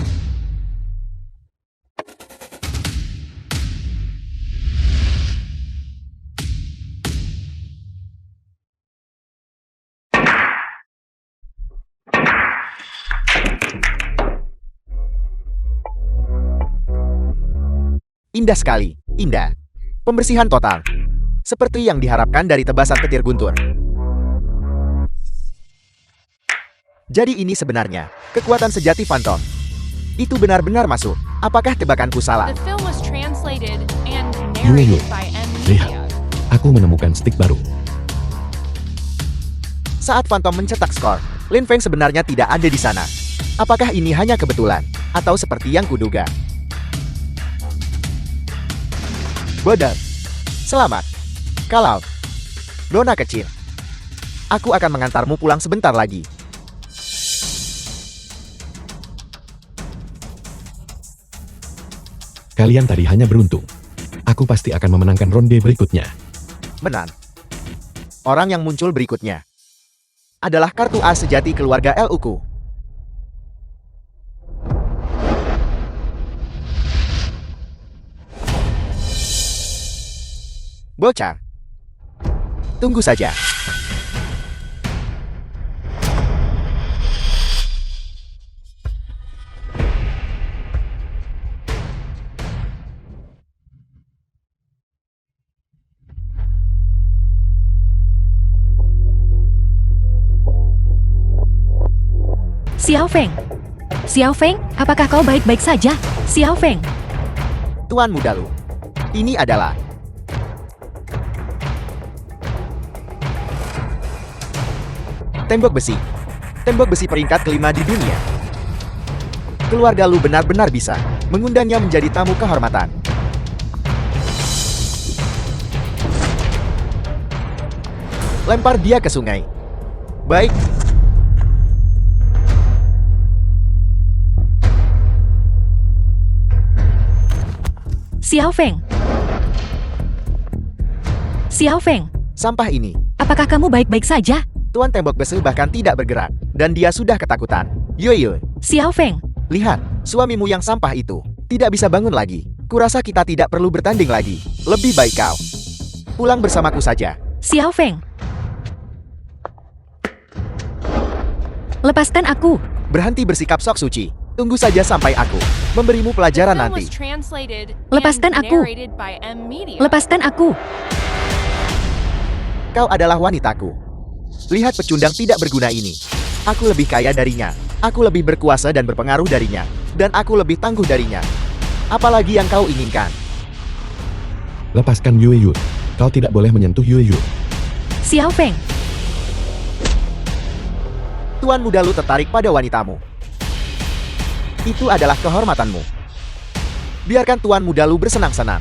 Speaker 3: Indah sekali, indah. Pembersihan total. Seperti yang diharapkan dari tebasan petir guntur. Jadi ini sebenarnya kekuatan sejati Phantom. Itu benar-benar masuk. Apakah tebakanku salah?
Speaker 4: The film was translated and
Speaker 2: Yue,
Speaker 4: narrated by M.
Speaker 2: lihat.
Speaker 4: Media.
Speaker 2: Aku menemukan stick baru.
Speaker 3: Saat Phantom mencetak skor, Lin Feng sebenarnya tidak ada di sana. Apakah ini hanya kebetulan? Atau seperti yang kuduga? Bodoh. Selamat. Kalau Nona kecil, aku akan mengantarmu pulang sebentar lagi.
Speaker 2: Kalian tadi hanya beruntung. Aku pasti akan memenangkan ronde berikutnya.
Speaker 3: Menang. Orang yang muncul berikutnya adalah kartu as sejati keluarga Luku. Bocah. Tunggu saja.
Speaker 1: Xiao Feng. Xiao Feng, apakah kau baik-baik saja? Xiao Feng.
Speaker 3: Tuan Muda Lu, ini adalah tembok besi. Tembok besi peringkat kelima di dunia. Keluarga Lu benar-benar bisa mengundangnya menjadi tamu kehormatan. Lempar dia ke sungai. Baik.
Speaker 1: Xiao Feng. Xiao Feng,
Speaker 3: Sampah ini.
Speaker 1: apakah kamu baik-baik saja?
Speaker 3: Tuan tembok besi bahkan tidak bergerak. Dan dia sudah ketakutan. Yoyo.
Speaker 1: Xiao Feng,
Speaker 3: Lihat, suamimu yang sampah itu tidak bisa bangun lagi. Kurasa kita tidak perlu bertanding lagi. Lebih baik kau pulang bersamaku saja.
Speaker 1: Xiao Feng. Lepaskan aku.
Speaker 3: Berhenti bersikap sok suci. Tunggu saja sampai aku memberimu pelajaran
Speaker 4: The film
Speaker 3: nanti.
Speaker 4: was translated
Speaker 1: Lepaskan
Speaker 4: and
Speaker 1: aku.
Speaker 4: narrated by M. Media.
Speaker 1: Lepaskan aku.
Speaker 3: Kau adalah wanitaku. Lihat pecundang tidak berguna ini. Aku lebih kaya darinya. Aku lebih berkuasa dan berpengaruh darinya. Dan aku lebih tangguh darinya. Apalagi yang kau inginkan?
Speaker 2: Lepaskan Yue Yu. Kau tidak boleh menyentuh Yue Yu.
Speaker 1: Xiao Feng.
Speaker 3: Tuan Muda Lu tertarik pada wanitamu. Itu adalah kehormatanmu. Biarkan Tuan Muda Lu bersenang-senang.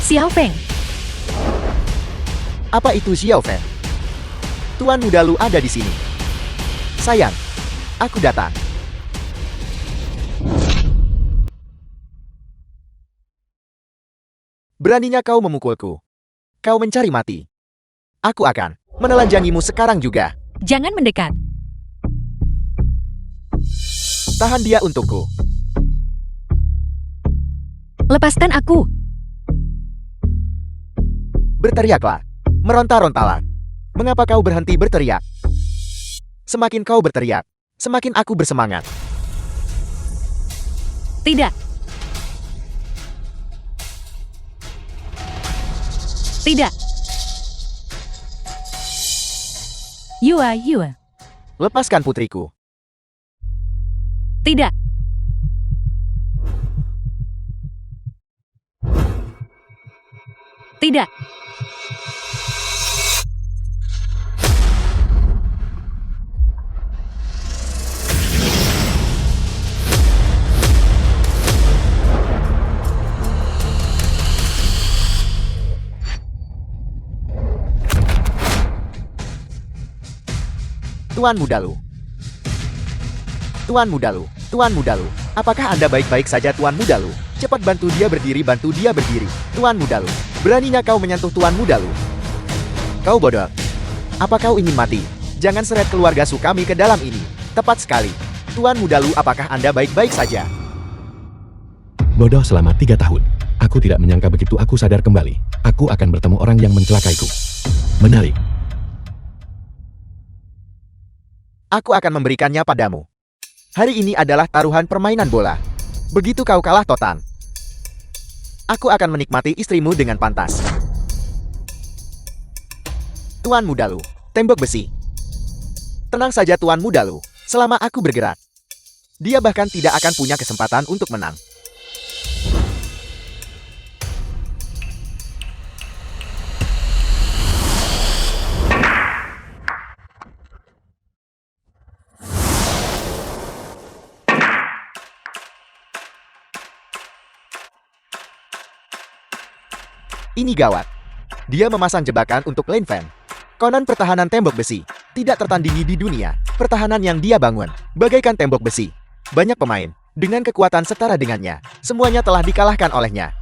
Speaker 1: Xiao Feng.
Speaker 3: Apa itu Xiao Feng? Tuan Muda Lu ada di sini. Sayang, aku datang. Beraninya kau memukulku. Kau mencari mati. Aku akan menelanjangimu sekarang juga.
Speaker 1: Jangan mendekat.
Speaker 3: Tahan dia untukku.
Speaker 1: Lepaskan aku.
Speaker 3: Berteriaklah. Meronta-rontalah. Mengapa kau berhenti berteriak? Semakin kau berteriak, semakin aku bersemangat.
Speaker 1: Tidak. Tidak. Yue.
Speaker 3: Lepaskan putriku.
Speaker 1: Tidak. Tidak.
Speaker 3: Tuan Mudalu. Tuan Mudalu, Tuan Mudalu. Apakah Anda baik-baik saja Tuan Mudalu? Cepat bantu dia berdiri. Tuan Mudalu, beraninya kau menyentuh Tuan Mudalu? Kau bodoh. Apa kau ingin mati? Jangan seret keluarga Su kami ke dalam ini. Tepat sekali. Tuan Mudalu, apakah Anda baik-baik saja?
Speaker 2: Bodoh selama 3 tahun. Aku tidak menyangka begitu aku sadar kembali. Aku akan bertemu orang yang mencelakaiku. Menarik.
Speaker 3: Aku akan memberikannya padamu. Hari ini adalah taruhan permainan bola. Begitu kau kalah total, aku akan menikmati istrimu dengan pantas. Tuan Mudalu, tembok besi. Tenang saja Tuan Mudalu, selama aku bergerak, dia bahkan tidak akan punya kesempatan untuk menang. Ini gawat. Dia memasang jebakan untuk Lin Feng. Konon pertahanan tembok besi tidak tertandingi di dunia. Pertahanan yang dia bangun bagaikan tembok besi. Banyak pemain dengan kekuatan setara dengannya. Semuanya telah dikalahkan olehnya.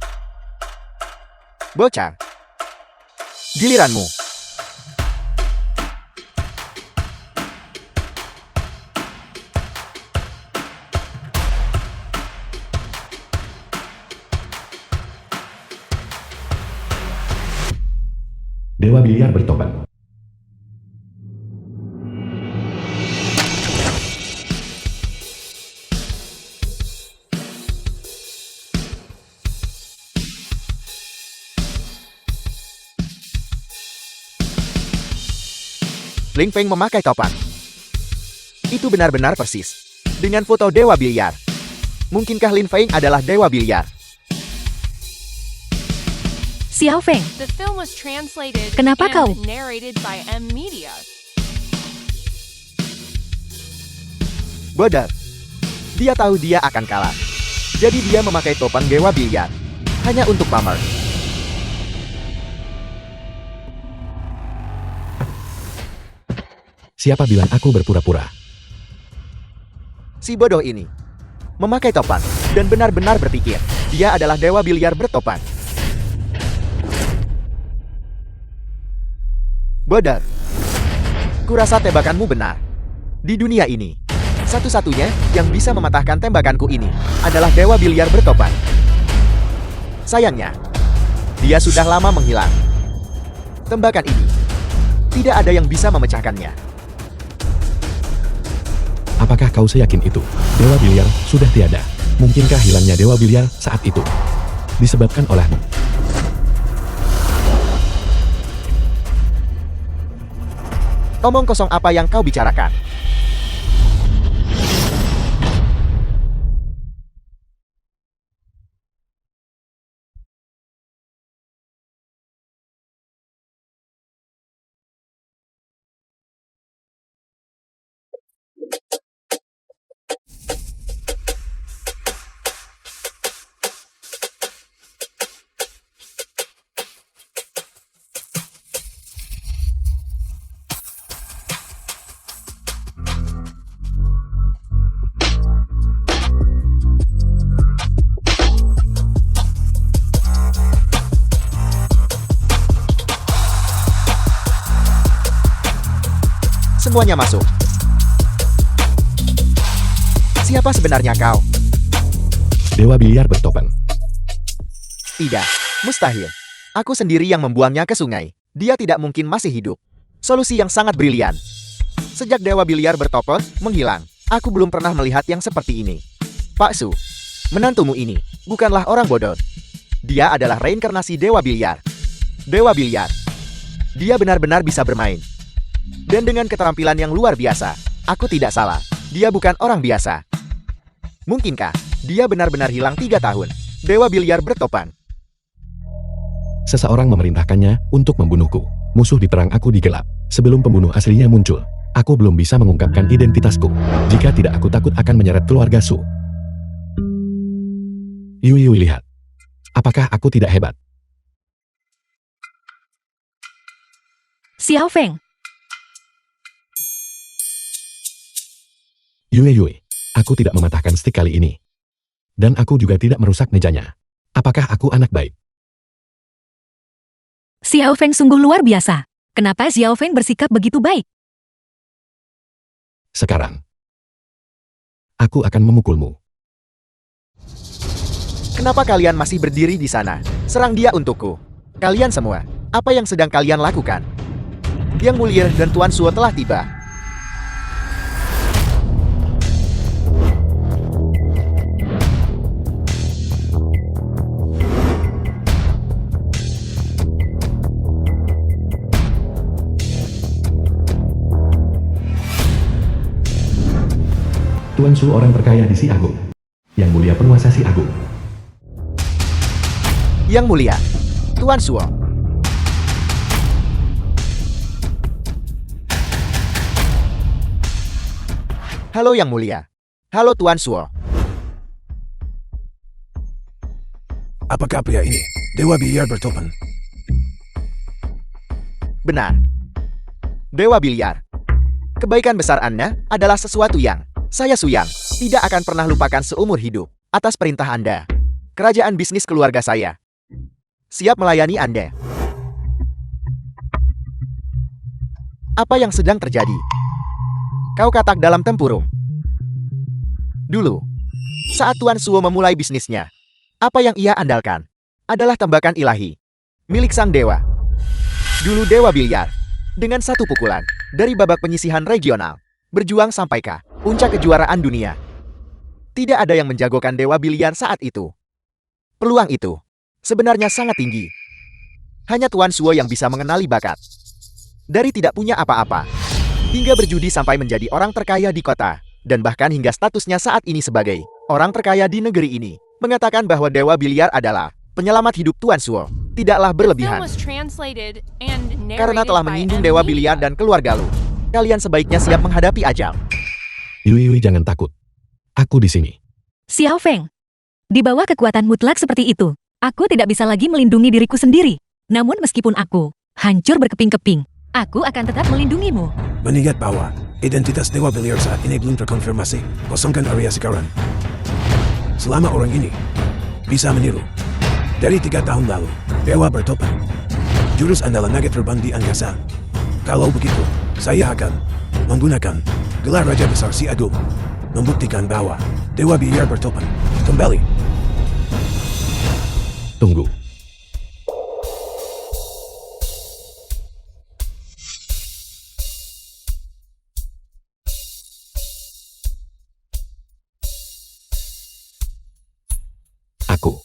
Speaker 3: Bocah, giliranmu.
Speaker 2: Dewa biliar bertobat.
Speaker 3: Lin Feng memakai topan. Itu benar-benar persis dengan foto Dewa Biliar. Mungkinkah Lin Feng adalah Dewa Biliar?
Speaker 1: Xiao Feng,
Speaker 4: The film was translated
Speaker 1: Kenapa
Speaker 4: and
Speaker 1: kau?
Speaker 4: narrated by M Media.
Speaker 3: Bodoh. Dia tahu dia akan kalah. Jadi dia memakai topan Dewa Biliar. Hanya untuk pamer.
Speaker 2: Siapa bilang aku berpura-pura?
Speaker 3: Si bodoh ini memakai topan dan benar-benar berpikir dia adalah Dewa Biliar bertopan. Bodoh. Kurasa tembakanmu benar. Di dunia ini, satu-satunya yang bisa mematahkan tembakanku ini adalah Dewa Biliar bertopan. Sayangnya, dia sudah lama menghilang. Tembakan ini tidak ada yang bisa memecahkannya.
Speaker 2: Apakah kau seyakin itu? Dewa biliar sudah tiada. Mungkinkah hilangnya Dewa biliar saat itu disebabkan olehmu?
Speaker 3: Omong kosong apa yang kau bicarakan? Semuanya masuk. Siapa sebenarnya kau?
Speaker 2: Dewa biliar bertopan.
Speaker 3: Tidak, mustahil. Aku sendiri yang membuangnya ke sungai. Dia tidak mungkin masih hidup. Solusi yang sangat brilian. Sejak Dewa Biliar bertopan menghilang, aku belum pernah melihat yang seperti ini. Pak Su, menantumu ini bukanlah orang bodoh. Dia adalah reinkarnasi Dewa Biliar. Dewa Biliar. Dia benar-benar bisa bermain. Dan dengan keterampilan yang luar biasa, aku tidak salah. Dia bukan orang biasa. Mungkinkah dia benar-benar hilang 3 tahun? Dewa Biliar bertopan.
Speaker 2: Seseorang memerintahkannya untuk membunuhku. Musuh di perang aku digelap. Sebelum pembunuh aslinya muncul, aku belum bisa mengungkapkan identitasku. Jika tidak, aku takut akan menyeret keluarga Su. Yui, lihat. Apakah aku tidak hebat?
Speaker 1: Xiao Feng,
Speaker 2: Yue, aku tidak mematahkan stik kali ini. Dan aku juga tidak merusak mejanya. Apakah aku anak baik?
Speaker 1: Xiao Feng sungguh luar biasa. Kenapa Xiao Feng bersikap begitu baik?
Speaker 2: Sekarang, aku akan memukulmu.
Speaker 3: Kenapa kalian masih berdiri di sana? Serang dia untukku. Kalian semua, apa yang sedang kalian lakukan? Yang Mulia dan Tuan Suo telah tiba.
Speaker 2: Tuan Su orang terkaya di Si Agung. Yang Mulia penguasa Si Agung.
Speaker 3: Yang Mulia, Tuan Suo. Halo Yang Mulia. Halo Tuan Suo.
Speaker 5: Apakah pria ini Dewa Biliar bertopan?
Speaker 3: Benar. Dewa Biliar. Kebaikan besar Anda adalah sesuatu yang saya Suyang tidak akan pernah lupakan seumur hidup. Atas perintah Anda, kerajaan bisnis keluarga saya siap melayani Anda. Apa yang sedang terjadi? Kau katak dalam tempurung. Dulu, saat Tuan Suo memulai bisnisnya, apa yang ia andalkan adalah tembakan ilahi milik sang dewa. Dulu Dewa Biliar, dengan satu pukulan dari babak penyisihan regional, berjuang sampai ke puncak kejuaraan dunia. Tidak ada yang menjagokan Dewa Biliar saat itu. Peluang itu sebenarnya sangat tinggi. Hanya Tuan Suo yang bisa mengenali bakat. Dari tidak punya apa-apa, hingga berjudi sampai menjadi orang terkaya di kota, dan bahkan hingga statusnya saat ini sebagai orang terkaya di negeri ini, mengatakan bahwa Dewa Biliar adalah penyelamat hidup Tuan Suo. Tidaklah
Speaker 4: The film
Speaker 3: berlebihan.
Speaker 4: was translated and
Speaker 3: Karena
Speaker 4: narrated
Speaker 3: telah
Speaker 4: by
Speaker 3: menyinggung
Speaker 4: M.
Speaker 3: Dewa
Speaker 4: Lee.
Speaker 3: Biliar dan keluarga Lu, kalian sebaiknya siap menghadapi ajal.
Speaker 2: Yue, jangan takut. Aku di sini.
Speaker 1: Xiao Feng. Di bawah kekuatan mutlak seperti itu, aku tidak bisa lagi melindungi diriku sendiri. Namun meskipun aku hancur berkeping-keping, aku akan tetap melindungimu.
Speaker 5: Mengingat bahwa identitas Dewa Biliar saat ini belum terkonfirmasi, kosongkan area sekarang. Selama orang ini bisa meniru. Dari 3 tahun lalu, Dewa bertopan. Jurus andalan naga terbang di angkasa. Kalau begitu, saya akan menggunakan gelar Raja Besar Si Agung, membuktikan bahwa Dewa Biliar bertopan kembali.
Speaker 2: Tunggu. Aku.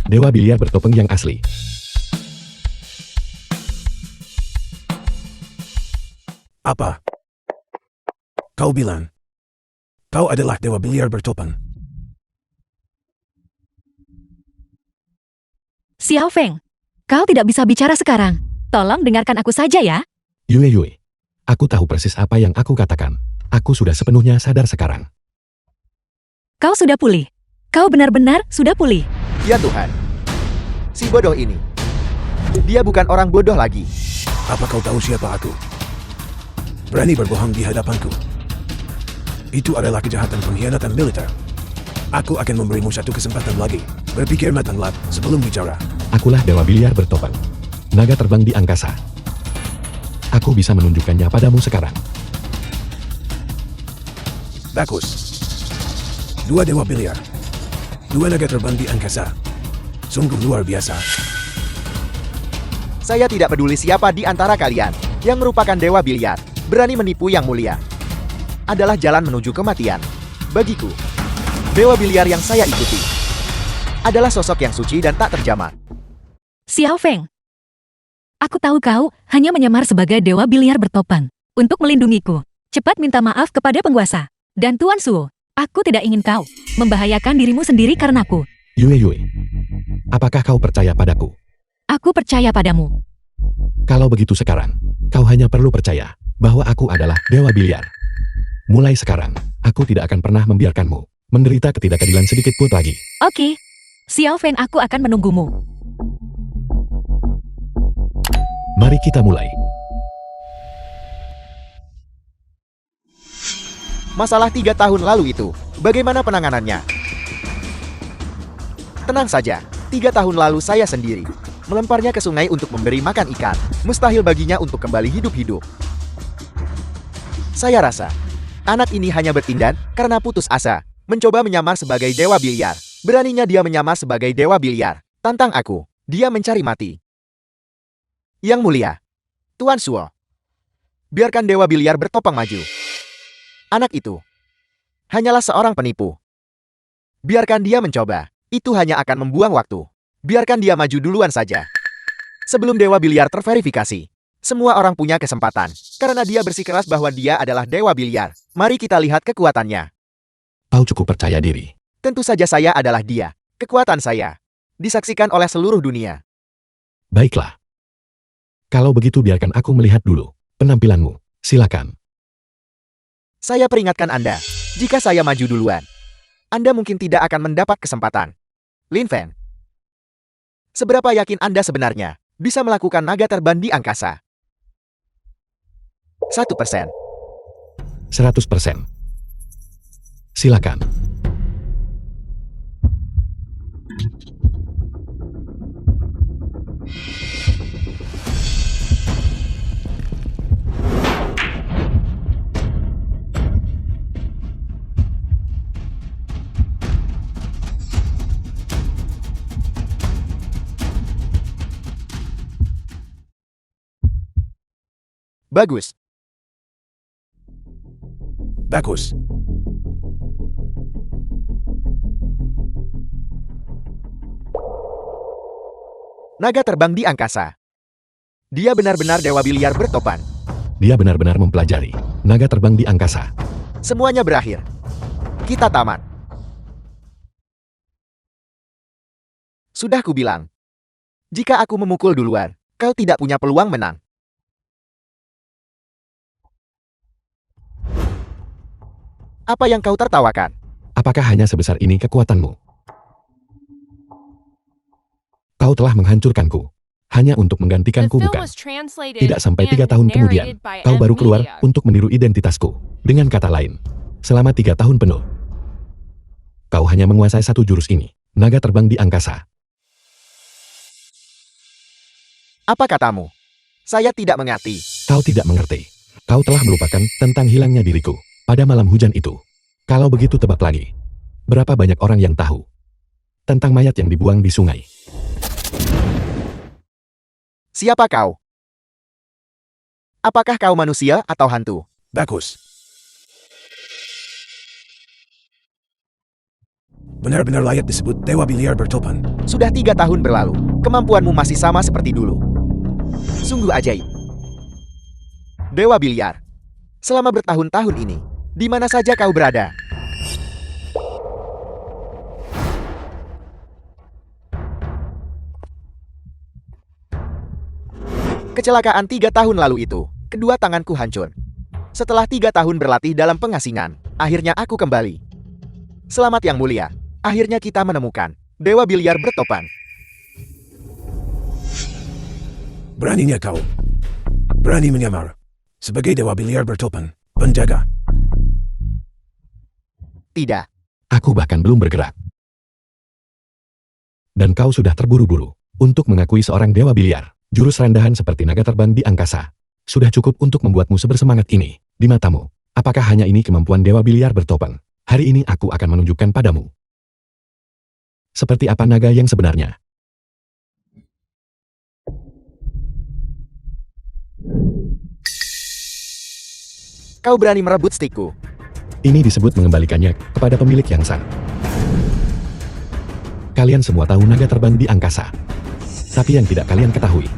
Speaker 2: Dewa Biliar bertopeng yang asli.
Speaker 5: Apa? Kau bilang kau adalah Dewa Biliar bertopan.
Speaker 1: Xiao Feng, kau tidak bisa bicara sekarang. Tolong dengarkan aku saja ya.
Speaker 2: Yue, aku tahu persis apa yang aku katakan. Aku sudah sepenuhnya sadar sekarang.
Speaker 1: Kau sudah pulih. Kau benar-benar sudah pulih.
Speaker 3: Ya Tuhan. Si bodoh ini. Dia bukan orang bodoh lagi.
Speaker 5: Apa kau tahu siapa aku? Berani berbohong di hadapanku. Itu adalah kejahatan pengkhianatan militer. Aku akan memberimu satu kesempatan lagi. Berpikir matanglah sebelum bicara.
Speaker 2: Akulah Dewa Biliar bertopeng. Naga terbang di angkasa. Aku bisa menunjukkannya padamu sekarang.
Speaker 5: Bagus. 2 Dewa Biliar. 2 naga terbang di angkasa. Sungguh luar biasa.
Speaker 3: Saya tidak peduli siapa di antara kalian yang merupakan Dewa Biliar, berani menipu Yang Mulia. Adalah jalan menuju kematian. Bagiku, Dewa Biliar yang saya ikuti adalah sosok yang suci dan tak terjamah.
Speaker 1: Xiao Feng, aku tahu kau hanya menyamar sebagai Dewa Biliar bertopan. Untuk melindungiku, cepat minta maaf kepada penguasa. Dan Tuan Suo, aku tidak ingin kau membahayakan dirimu sendiri karenaku.
Speaker 2: Yue, apakah kau percaya padaku?
Speaker 1: Aku percaya padamu.
Speaker 2: Kalau begitu sekarang, kau hanya perlu percaya bahwa aku adalah Dewa Biliar. Mulai sekarang, aku tidak akan pernah membiarkanmu menderita ketidakadilan sedikit pun lagi.
Speaker 1: Oke, Xiao Feng, aku akan menunggumu.
Speaker 2: Mari kita mulai.
Speaker 3: Masalah 3 tahun lalu itu, bagaimana penanganannya? Tenang saja, 3 tahun lalu saya sendiri melemparnya ke sungai untuk memberi makan ikan. Mustahil baginya untuk kembali hidup-hidup. Saya rasa, anak ini hanya bertindak karena putus asa, mencoba menyamar sebagai dewa biliar. Beraninya dia menyamar sebagai dewa biliar. Tantang aku, dia mencari mati. Yang mulia, Tuan Suo, biarkan dewa biliar bertopeng maju. Anak itu hanyalah seorang penipu. Biarkan dia mencoba, itu hanya akan membuang waktu. Biarkan dia maju duluan saja. Sebelum dewa biliar terverifikasi, semua orang punya kesempatan, karena dia bersikeras bahwa dia adalah dewa biliar. Mari kita lihat kekuatannya.
Speaker 2: Kau cukup percaya diri.
Speaker 3: Tentu saja saya adalah dia. Kekuatan saya disaksikan oleh seluruh dunia.
Speaker 2: Baiklah. Kalau begitu biarkan aku melihat dulu penampilanmu. Silakan.
Speaker 3: Saya peringatkan Anda, jika saya maju duluan, Anda mungkin tidak akan mendapat kesempatan. Lin Fen, seberapa yakin Anda sebenarnya bisa melakukan naga terbang di angkasa? 1%.
Speaker 2: 100%. Silakan.
Speaker 3: Bagus.
Speaker 5: Bagus.
Speaker 3: Naga terbang di angkasa. Dia benar-benar dewa biliar bertopan.
Speaker 2: Dia benar-benar mempelajari naga terbang di angkasa.
Speaker 3: Semuanya berakhir. Kita tamat. Sudah kubilang, jika aku memukul duluan, kau tidak punya peluang menang. Apa yang kau tertawakan?
Speaker 2: Apakah hanya sebesar ini kekuatanmu? Kau telah menghancurkanku. Hanya untuk
Speaker 4: The
Speaker 2: menggantikanku
Speaker 4: film
Speaker 2: bukan?
Speaker 4: was translated
Speaker 2: Tidak sampai 3
Speaker 4: and
Speaker 2: tahun kemudian,
Speaker 4: narrated by
Speaker 2: kau baru keluar
Speaker 4: Emilia.
Speaker 2: untuk meniru identitasku. Dengan kata lain, selama 3 tahun penuh, kau hanya menguasai satu jurus ini, naga terbang di angkasa.
Speaker 3: Apa katamu? Saya tidak mengerti.
Speaker 2: Kau tidak mengerti. Kau telah melupakan tentang hilangnya diriku pada malam hujan itu. Kalau begitu tebak lagi. Berapa banyak orang yang tahu tentang mayat yang dibuang di sungai?
Speaker 3: Siapa kau? Apakah kau manusia atau hantu?
Speaker 5: Bagus. Benar-benar layak disebut Dewa Biliar bertopan.
Speaker 3: Sudah 3 tahun berlalu. Kemampuanmu masih sama seperti dulu. Sungguh ajaib. Dewa biliar. Selama bertahun-tahun ini, di mana saja kau berada? Kecelakaan 3 tahun lalu itu, kedua tanganku hancur. Setelah 3 tahun berlatih dalam pengasingan, akhirnya aku kembali. Selamat yang mulia, akhirnya kita menemukan Dewa Biliar bertopan.
Speaker 5: Beraninya kau. Berani menyamar. Sebagai Dewa Biliar bertopan, penjaga.
Speaker 3: Tidak,
Speaker 2: Aku bahkan belum bergerak. Dan kau sudah terburu-buru untuk mengakui seorang dewa biliar. Jurus rendahan seperti naga terbang di angkasa sudah cukup untuk membuatmu sebersemangat ini. Di matamu, apakah hanya ini kemampuan dewa biliar bertopeng? Hari ini aku akan menunjukkan padamu seperti apa naga yang sebenarnya.
Speaker 3: kau berani merebut stikku.
Speaker 2: Ini disebut mengembalikannya kepada pemilik yang sah. Kalian semua tahu naga terbang di angkasa. Tapi yang tidak kalian ketahui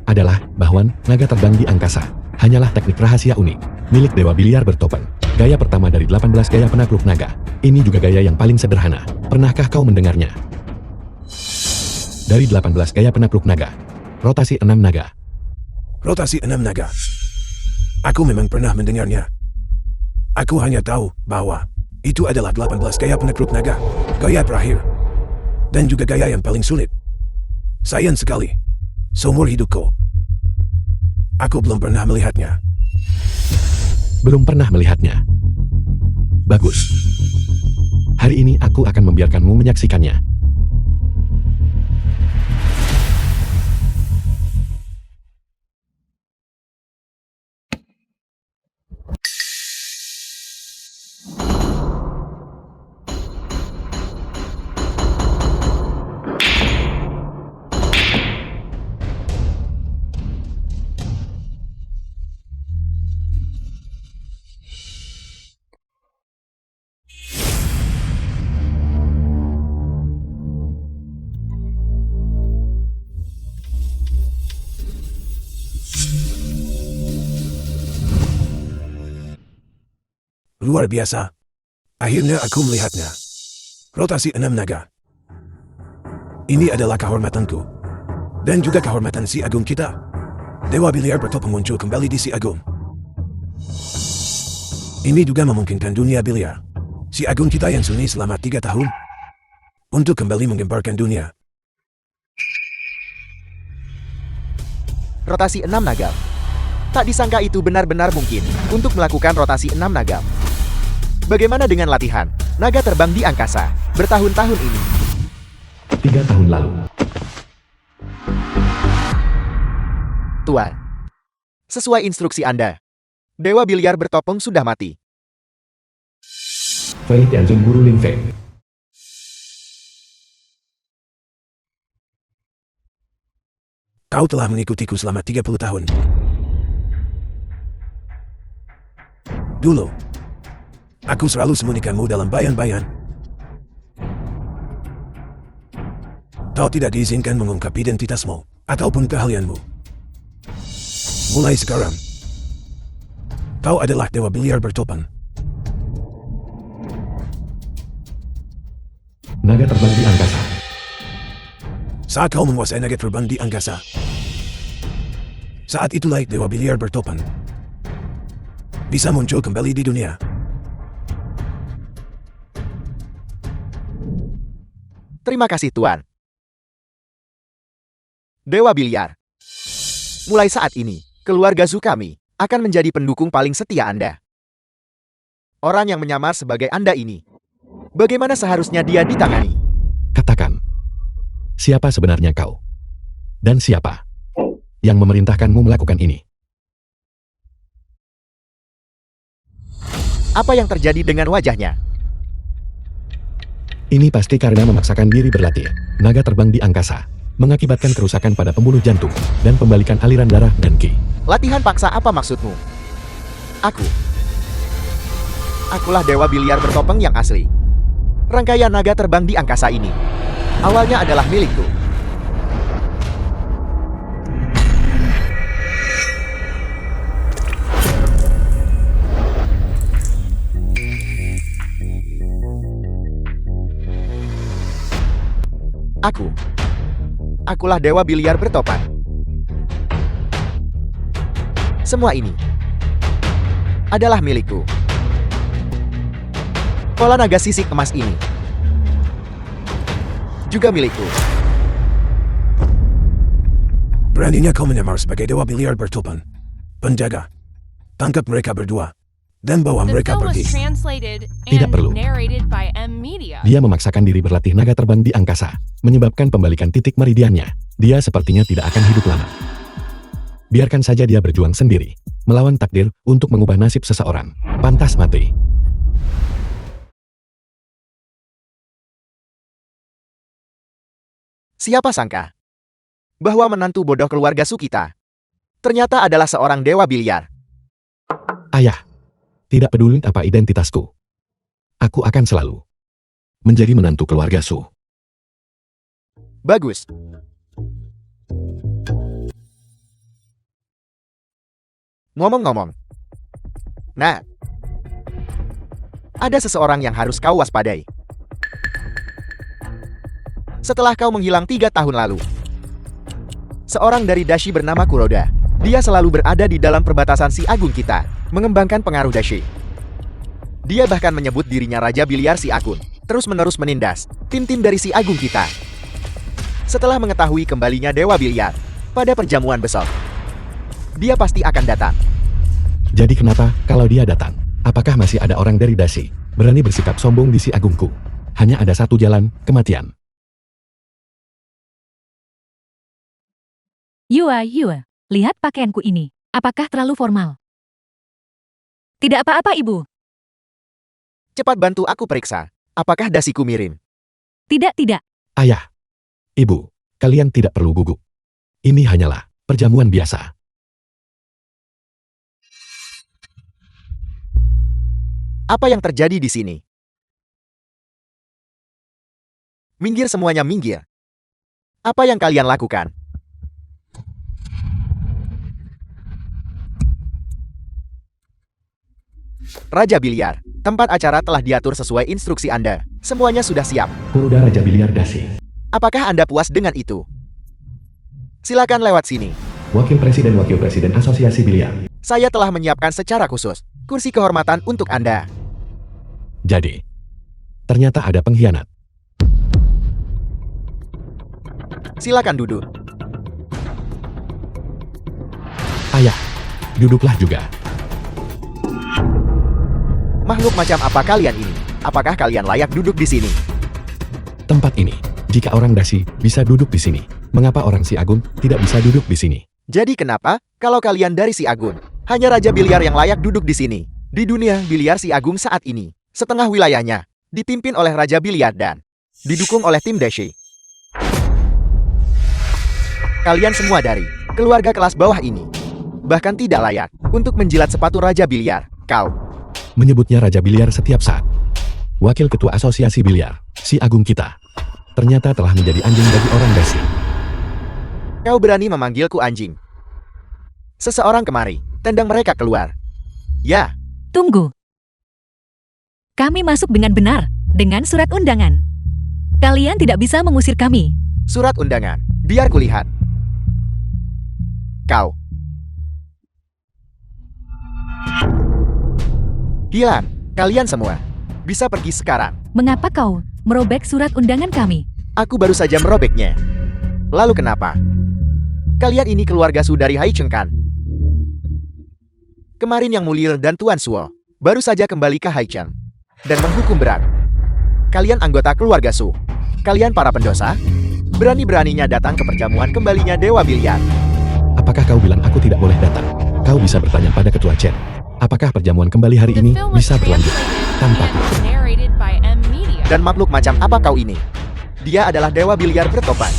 Speaker 2: adalah bahwa naga terbang di angkasa hanyalah teknik rahasia unik milik Dewa Biliar bertopeng. Gaya pertama dari 18 gaya penakluk naga. Ini juga gaya yang paling sederhana. Pernahkah kau mendengarnya? Dari 18 gaya penakluk naga, rotasi 6 naga.
Speaker 5: Rotasi 6 naga. Aku memang pernah mendengarnya. Aku hanya tahu bahwa itu adalah 18 gaya penakluk naga. Gaya terakhir. Dan juga gaya yang paling sulit. Sayang sekali. Seumur hidupku, aku belum pernah melihatnya.
Speaker 2: Belum pernah melihatnya. Bagus. Hari ini aku akan membiarkanmu menyaksikannya.
Speaker 5: Luar biasa. Akhirnya aku melihatnya. Rotasi 6 naga. Ini adalah kehormatanku. Dan juga kehormatan si Agung kita. Dewa Biliar bertopeng muncul kembali di si Agung. Ini juga memungkinkan dunia biliar. Si Agung kita yang sunyi selama 3 tahun. Untuk kembali menggemparkan dunia.
Speaker 3: Rotasi 6 naga. Tak disangka itu benar-benar mungkin untuk melakukan rotasi 6 naga. Bagaimana dengan latihan naga terbang di angkasa bertahun-tahun ini?
Speaker 2: 3 tahun lalu.
Speaker 3: Tuan, sesuai instruksi Anda, Dewa Biliar bertopeng sudah mati.
Speaker 2: Fei Tianzun Guru Lin Fei.
Speaker 5: Kau telah mengikutiku selama 30 tahun. Dulu, aku selalu sembunyikanmu dalam bayan-bayan. Kau tidak diizinkan mengungkap identitasmu ataupun keahlianmu. Mulai sekarang, kau adalah Dewa Biliar bertopeng.
Speaker 2: Naga terbang di angkasa.
Speaker 5: Saat kau menguasai naga terbang di angkasa, saat itulah Dewa Biliar bertopeng bisa muncul kembali di dunia.
Speaker 3: Terima kasih Tuan. Dewa Biliar. Mulai saat ini, keluarga Zhu kami akan menjadi pendukung paling setia Anda. Orang yang menyamar sebagai Anda ini, bagaimana seharusnya dia ditangani?
Speaker 2: Katakan, siapa sebenarnya kau? Dan siapa yang memerintahkanmu melakukan ini?
Speaker 3: Apa yang terjadi dengan wajahnya?
Speaker 2: Ini pasti karena memaksakan diri berlatih. Naga terbang di angkasa mengakibatkan kerusakan pada pembuluh jantung dan pembalikan aliran darah dan qi.
Speaker 3: Latihan paksa apa maksudmu? Akulah Dewa Biliar bertopeng yang asli. Rangkaian naga terbang di angkasa ini awalnya adalah milikku. Akulah Dewa Biliar bertopeng. Semua ini adalah milikku. Pola naga sisik emas ini juga milikku.
Speaker 5: Beraninya kau menyamar sebagai Dewa Biliar bertopeng. Penjaga, tangkap mereka berdua dan bawa
Speaker 4: The
Speaker 5: mereka
Speaker 4: film was
Speaker 5: pergi.
Speaker 4: translated
Speaker 2: Tidak
Speaker 4: and
Speaker 2: perlu.
Speaker 4: narrated by M Media.
Speaker 2: Dia memaksakan diri berlatih naga terbang di angkasa, menyebabkan pembalikan titik meridiannya. Dia sepertinya tidak akan hidup lama. Biarkan saja dia berjuang sendiri, melawan takdir untuk mengubah nasib seseorang. Pantas mati.
Speaker 3: Siapa sangka bahwa menantu bodoh keluarga Su kita ternyata adalah seorang Dewa Biliar.
Speaker 2: Ayah, tidak peduli apa identitasku. Aku akan selalu menjadi menantu keluarga Su.
Speaker 3: Bagus. Ngomong-ngomong. Nah, ada seseorang yang harus kau waspadai. Setelah kau menghilang 3 tahun lalu, seorang dari Dashi bernama Kuroda. Dia selalu berada di dalam perbatasan si Agung kita, mengembangkan pengaruh Dashi. Dia bahkan menyebut dirinya Raja Biliar si Agung, terus-menerus menindas tim-tim dari si Agung kita. Setelah mengetahui kembalinya Dewa Biliar pada perjamuan besok, dia pasti akan datang.
Speaker 2: Jadi kenapa kalau dia datang? Apakah masih ada orang dari Dasi berani bersikap sombong di Si Agungku? Hanya ada satu jalan, kematian.
Speaker 1: Yua, lihat pakaianku ini. Apakah terlalu formal? Tidak apa-apa, Ibu.
Speaker 3: Cepat bantu aku periksa. Apakah dasiku miring?
Speaker 1: Tidak.
Speaker 2: Ayah, ibu, kalian tidak perlu gugup. Ini hanyalah perjamuan biasa.
Speaker 3: Apa yang terjadi di sini? Minggir semuanya, minggir. Apa yang kalian lakukan? Raja Biliar, tempat acara telah diatur sesuai instruksi Anda. Semuanya sudah siap.
Speaker 2: Kuruda Raja Biliar Dasi.
Speaker 3: Apakah Anda puas dengan itu? Silakan lewat sini.
Speaker 2: Wakil Presiden Asosiasi Biliar.
Speaker 3: Saya telah menyiapkan secara khusus kursi kehormatan untuk Anda.
Speaker 2: Jadi, ternyata ada pengkhianat.
Speaker 3: Silakan duduk.
Speaker 2: Ayah, duduklah juga.
Speaker 3: Makhluk macam apa kalian ini? Apakah kalian layak duduk di sini?
Speaker 2: Tempat ini, jika orang Dasi bisa duduk di sini, mengapa orang Si Agung tidak bisa duduk di sini?
Speaker 3: Jadi kenapa, kalau kalian dari Si Agung, hanya Raja Biliar yang layak duduk di sini? Di dunia biliar Si Agung saat ini, setengah wilayahnya dipimpin oleh Raja Biliar dan didukung oleh tim Dashi. Kalian semua dari keluarga kelas bawah ini, bahkan tidak layak untuk menjilat sepatu Raja Biliar. Kau
Speaker 2: Menyebutnya Raja Biliar setiap saat. Wakil Ketua Asosiasi Biliar, Si Agung kita, ternyata telah menjadi anjing bagi orang Dasi.
Speaker 3: Kau berani memanggilku anjing? Seseorang kemari, tendang mereka keluar. Ya,
Speaker 1: Tunggu. Kami masuk dengan benar, dengan surat undangan. Kalian tidak bisa mengusir kami.
Speaker 3: surat undangan. Biar kulihat. Kau. Hilang, kalian semua. Bisa pergi sekarang.
Speaker 1: Mengapa kau merobek surat undangan kami?
Speaker 3: Aku baru saja merobeknya. Lalu kenapa? Kalian ini keluarga Sudari Haicheng kan? Kemarin Yang Mulia dan Tuan Suo baru saja kembali ke Haicheng dan menghukum berat. Kalian anggota keluarga Su. Kalian para pendosa. Berani-beraninya datang ke perjamuan kembalinya Dewa Biliar.
Speaker 2: Apakah kau bilang aku tidak boleh datang? Kau bisa bertanya pada Ketua Chen. Apakah perjamuan kembali hari
Speaker 4: The
Speaker 2: ini
Speaker 4: film was
Speaker 2: bisa berlanjut
Speaker 4: translated
Speaker 2: tanpa
Speaker 4: and narrated by M Media.
Speaker 3: Dan makhluk macam apa kau ini? Dia adalah Dewa Biliar bertopan.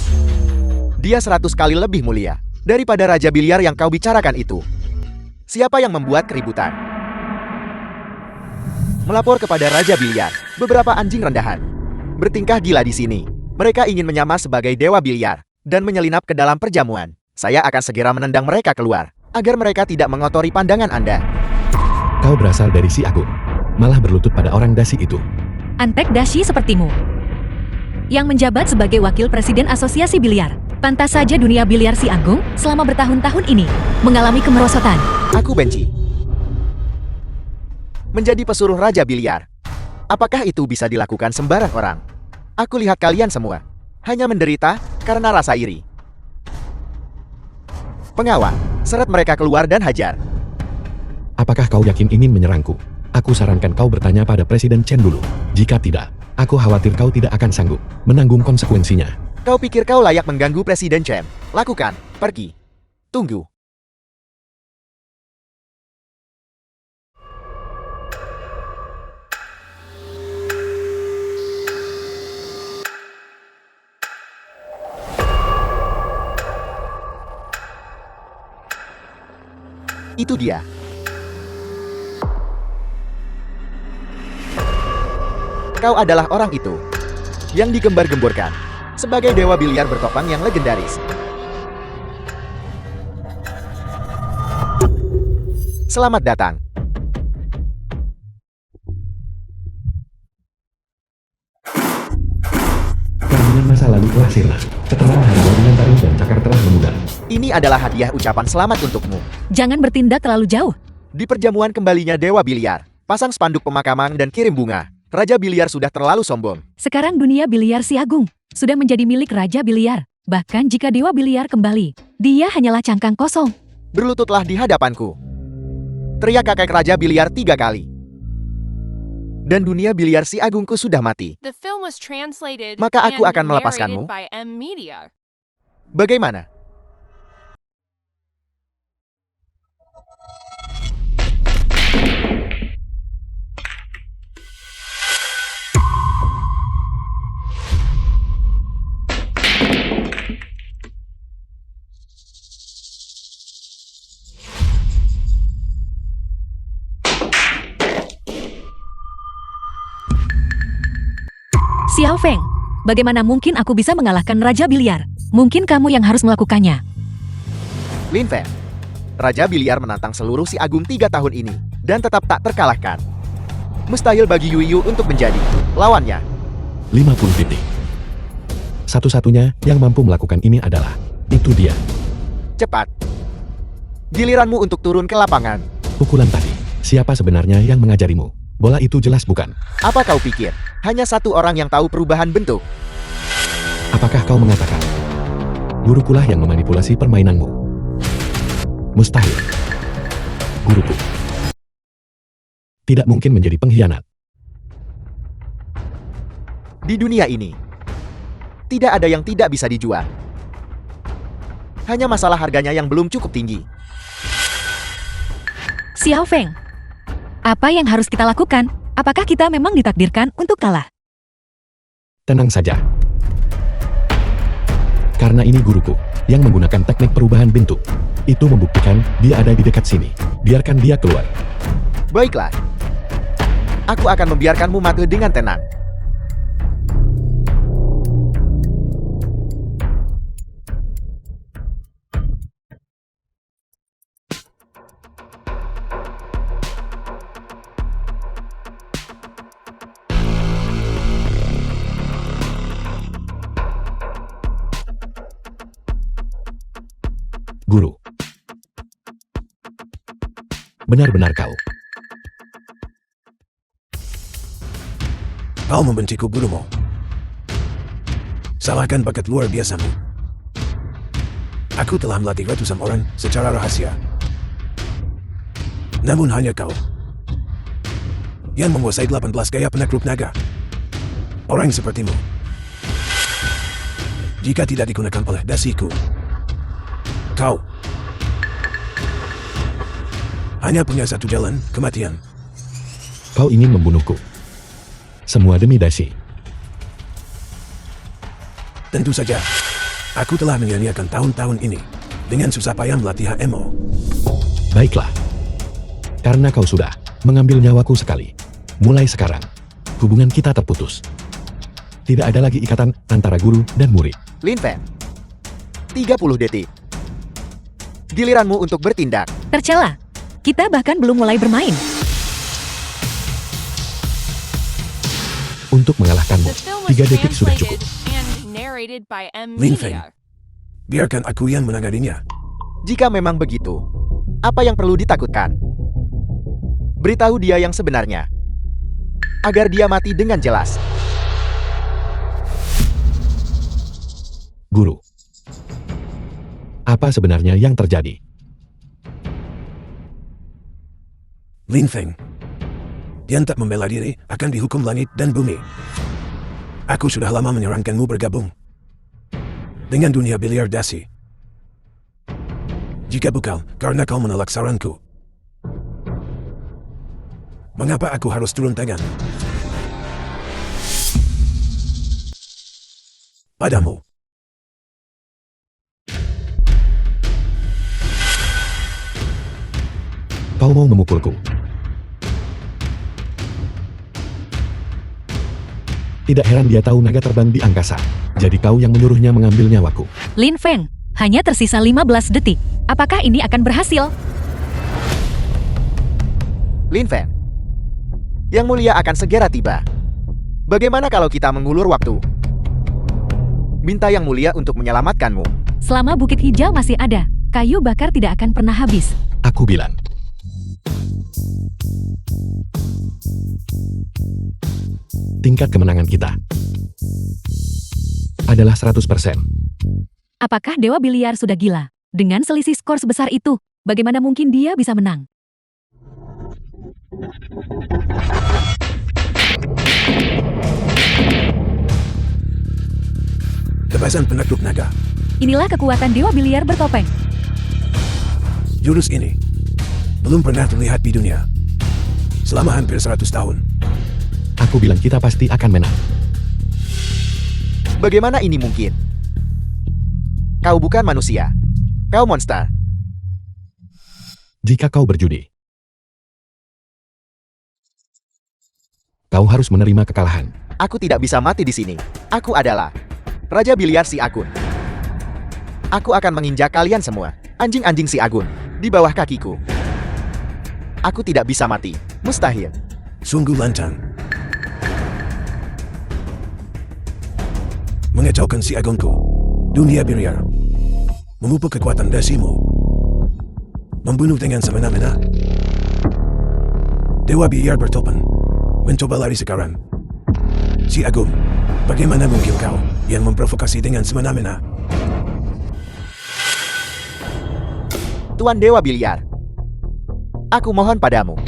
Speaker 3: Dia 100 kali lebih mulia daripada Raja Biliar yang kau bicarakan itu. Siapa yang membuat keributan? Melapor kepada Raja Biliar, beberapa anjing rendahan bertingkah gila di sini. Mereka ingin menyamar sebagai Dewa Biliar dan menyelinap ke dalam perjamuan. Saya akan segera menendang mereka keluar agar mereka tidak mengotori pandangan Anda.
Speaker 2: kau berasal dari Si Agung, malah berlutut pada orang Dasi itu?
Speaker 1: Antek Dashi sepertimu yang menjabat sebagai wakil presiden asosiasi biliar. Pantas saja dunia biliar Si Agung selama bertahun-tahun ini mengalami kemerosotan.
Speaker 3: Aku benci menjadi pesuruh Raja Biliar. Apakah itu bisa dilakukan sembarang orang? Aku lihat kalian semua hanya menderita karena rasa iri. Pengawal, seret mereka keluar dan hajar.
Speaker 2: Apakah kau yakin ingin menyerangku? Aku sarankan kau bertanya pada Presiden Chen dulu. Jika tidak, aku khawatir kau tidak akan sanggup menanggung konsekuensinya.
Speaker 3: Kau pikir kau layak mengganggu Presiden Chen? Lakukan, pergi. Tunggu. Itu dia. Kau adalah orang itu yang digembar-gemborkan sebagai Dewa Biliar bertopang yang legendaris. Selamat datang.
Speaker 2: Permainan masa lalu telah sirna. Setelah hadiah dengan taring dan cakar telah memudar.
Speaker 3: Ini adalah hadiah ucapan selamat untukmu.
Speaker 1: Jangan bertindak terlalu jauh.
Speaker 3: Di perjamuan kembalinya Dewa Biliar, pasang spanduk pemakaman dan kirim bunga. Raja Biliar sudah terlalu sombong.
Speaker 1: Sekarang dunia biliar Si Agung sudah menjadi milik Raja Biliar. Bahkan jika Dewa Biliar kembali, dia hanyalah cangkang kosong.
Speaker 3: Berlututlah di hadapanku. Teriak kakek Raja Biliar 3 kali. Dan dunia biliar si agungku sudah mati.
Speaker 4: The film was translated
Speaker 3: Maka aku
Speaker 4: and
Speaker 3: akan melepaskanmu.
Speaker 4: narrated by M Media.
Speaker 3: Bagaimana?
Speaker 1: Xiao Feng, bagaimana mungkin aku bisa mengalahkan Raja Biliar? Mungkin kamu yang harus melakukannya.
Speaker 3: Lin Feng, Raja Biliar menantang seluruh si agung 3 tahun ini, dan tetap tak terkalahkan. Mustahil bagi Yu Yu untuk menjadi lawannya.
Speaker 2: 50 titik. Satu-satunya yang mampu melakukan ini adalah, itu dia.
Speaker 3: Cepat. Giliranmu untuk turun ke lapangan.
Speaker 2: Pukulan tadi, siapa sebenarnya yang mengajarimu? Bola itu jelas bukan.
Speaker 3: Apa kau pikir? Hanya satu orang yang tahu perubahan bentuk.
Speaker 2: Apakah kau mengatakan, gurukulah yang memanipulasi permainanmu? Mustahil. Guruku tidak mungkin menjadi pengkhianat.
Speaker 3: Di dunia ini, tidak ada yang tidak bisa dijual. Hanya masalah harganya yang belum cukup tinggi.
Speaker 1: Xiao Feng, apa yang harus kita lakukan? Apakah kita memang ditakdirkan untuk kalah?
Speaker 2: Tenang saja. Karena ini guruku, yang menggunakan teknik perubahan bentuk. Itu membuktikan dia ada di dekat sini. Biarkan dia keluar.
Speaker 3: Baiklah. Aku akan membiarkanmu mati dengan tenang.
Speaker 2: Guru. Benar-benar kau.
Speaker 5: Kau membenciku gurumu. Salahkan bakat luar biasamu. Aku telah melatih ratusan orang secara rahasia. Namun hanya kau yang menguasai 18 gaya penakluk naga. Orang sepertimu, jika tidak digunakan oleh dasiku, kau hanya punya satu jalan, kematian.
Speaker 2: Kau ingin membunuhku. Semua demi dasi.
Speaker 5: Tentu saja, aku telah menyia-nyiakan tahun-tahun ini dengan susah payah melatih HMO.
Speaker 2: Baiklah. Karena kau sudah mengambil nyawaku sekali. Mulai sekarang, hubungan kita terputus. Tidak ada lagi ikatan antara guru dan murid.
Speaker 3: Lin Feng, 30 detik. Giliranmu untuk bertindak.
Speaker 1: Tercela. Kita bahkan belum mulai bermain.
Speaker 2: Untuk mengalahkanmu,
Speaker 4: The film was
Speaker 2: 3 detik sudah cukup.
Speaker 4: translated and narrated by M
Speaker 5: Lin Feng.
Speaker 4: Media.
Speaker 5: Biarkan aku yang menanganinya.
Speaker 3: Jika memang begitu, apa yang perlu ditakutkan? Beritahu dia yang sebenarnya. Agar dia mati dengan jelas.
Speaker 2: Guru. Apa sebenarnya yang terjadi?
Speaker 5: Lin Feng, yang tak membela diri akan dihukum langit dan bumi. Aku sudah lama menyarankanmu bergabung dengan dunia biliar dasi. Jika bukan karena kau menolak saranku, mengapa aku harus turun tangan padamu?
Speaker 2: Kau mau memukulku? Tidak heran dia tahu naga terbang di angkasa. Jadi kau yang menyuruhnya mengambil nyawaku.
Speaker 1: Lin Feng, hanya tersisa 15 detik. Apakah ini akan berhasil?
Speaker 3: Lin Feng, Yang Mulia akan segera tiba. Bagaimana kalau kita mengulur waktu? Minta Yang Mulia untuk menyelamatkanmu.
Speaker 1: Selama Bukit Hijau masih ada, kayu bakar tidak akan pernah habis.
Speaker 2: Aku bilang. Tingkat kemenangan kita adalah 100%.
Speaker 1: Apakah Dewa Biliar sudah gila? Dengan selisih skor sebesar itu, bagaimana mungkin dia bisa menang?
Speaker 5: kebebasan penakluk naga.
Speaker 1: Inilah kekuatan Dewa Biliar bertopeng.
Speaker 5: Jurus ini belum pernah terlihat di dunia selama hampir 100 tahun.
Speaker 2: Aku bilang kita pasti akan menang.
Speaker 3: Bagaimana ini mungkin? Kau bukan manusia. Kau monster.
Speaker 2: Jika kau berjudi, kau harus menerima kekalahan.
Speaker 3: Aku tidak bisa mati di sini. Aku adalah Raja Biliar Si Agun. Aku akan menginjak kalian semua, anjing-anjing Si Agun, di bawah kakiku. Aku tidak bisa mati. Mustahil.
Speaker 5: Sungguh lancang. Mengecaukan si agunku. Dunia Biliar. Memupuk kekuatan dasimu. Membunuh dengan semena-mena. Dewa Biliar bertopan. Mencoba lari sekarang. Si Agung, bagaimana mungkin kau yang memprovokasi dengan semena-mena?
Speaker 3: Tuan Dewa Biliar. Aku mohon padamu.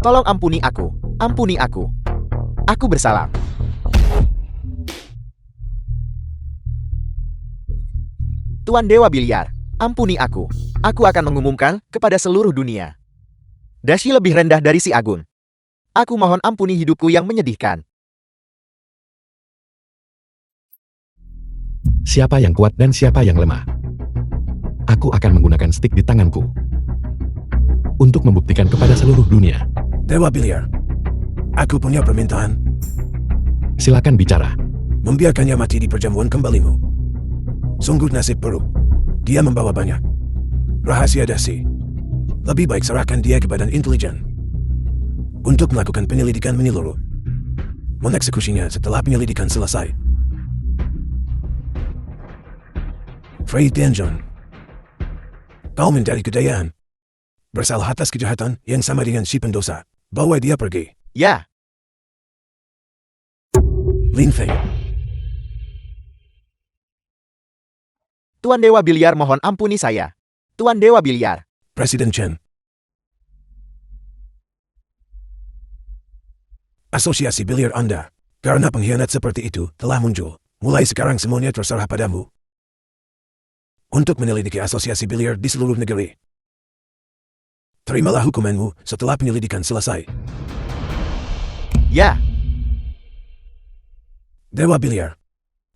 Speaker 3: Tolong ampuni aku. Ampuni aku. Aku bersalah. Tuan Dewa Biliar, ampuni aku. Aku akan mengumumkan kepada seluruh dunia. Dashi lebih rendah dari si Agun. Aku mohon ampuni hidupku yang menyedihkan.
Speaker 2: Siapa yang kuat dan siapa yang lemah? Aku akan menggunakan stik di tanganku untuk membuktikan kepada seluruh dunia.
Speaker 5: Dewa Biliar, aku punya permintaan.
Speaker 2: Silakan bicara.
Speaker 5: Membiarkannya mati di perjamuan kembalimu. Sungguh nasib buruk. Dia membawa banyak rahasia Dashi. Lebih baik serahkan dia ke badan intelijen untuk melakukan penyelidikan menyeluruh. Mengeksekusinya setelah penyelidikan selesai. Frey Tianjun, kau mencari kejayaan. Bersalah atas kejahatan yang sama dengan si pendosa. Bawa dia pergi.
Speaker 3: Ya,
Speaker 5: Lin Fei,
Speaker 3: Tuan Dewa Biliar mohon ampuni saya. Tuan Dewa Biliar.
Speaker 5: Presiden Chen. Asosiasi biliar Anda, karena pengkhianat seperti itu telah muncul. Mulai sekarang semuanya terserah padamu untuk menyelidiki asosiasi biliar di seluruh negeri. Terimalah hukumanmu setelah penyelidikan selesai.
Speaker 3: Ya,
Speaker 5: Dewa Biliar,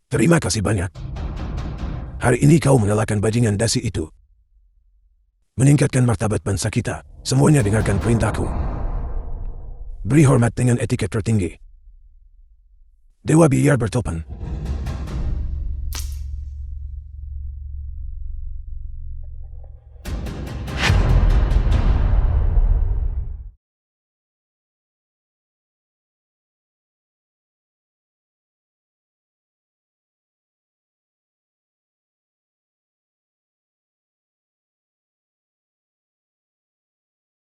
Speaker 5: terima kasih banyak. Hari ini kau mengalahkan bajingan Dashi itu. Meningkatkan martabat bangsa kita. Semuanya dengarkan perintahku. Beri hormat dengan etiket tertinggi. Dewa Biliar bertopan.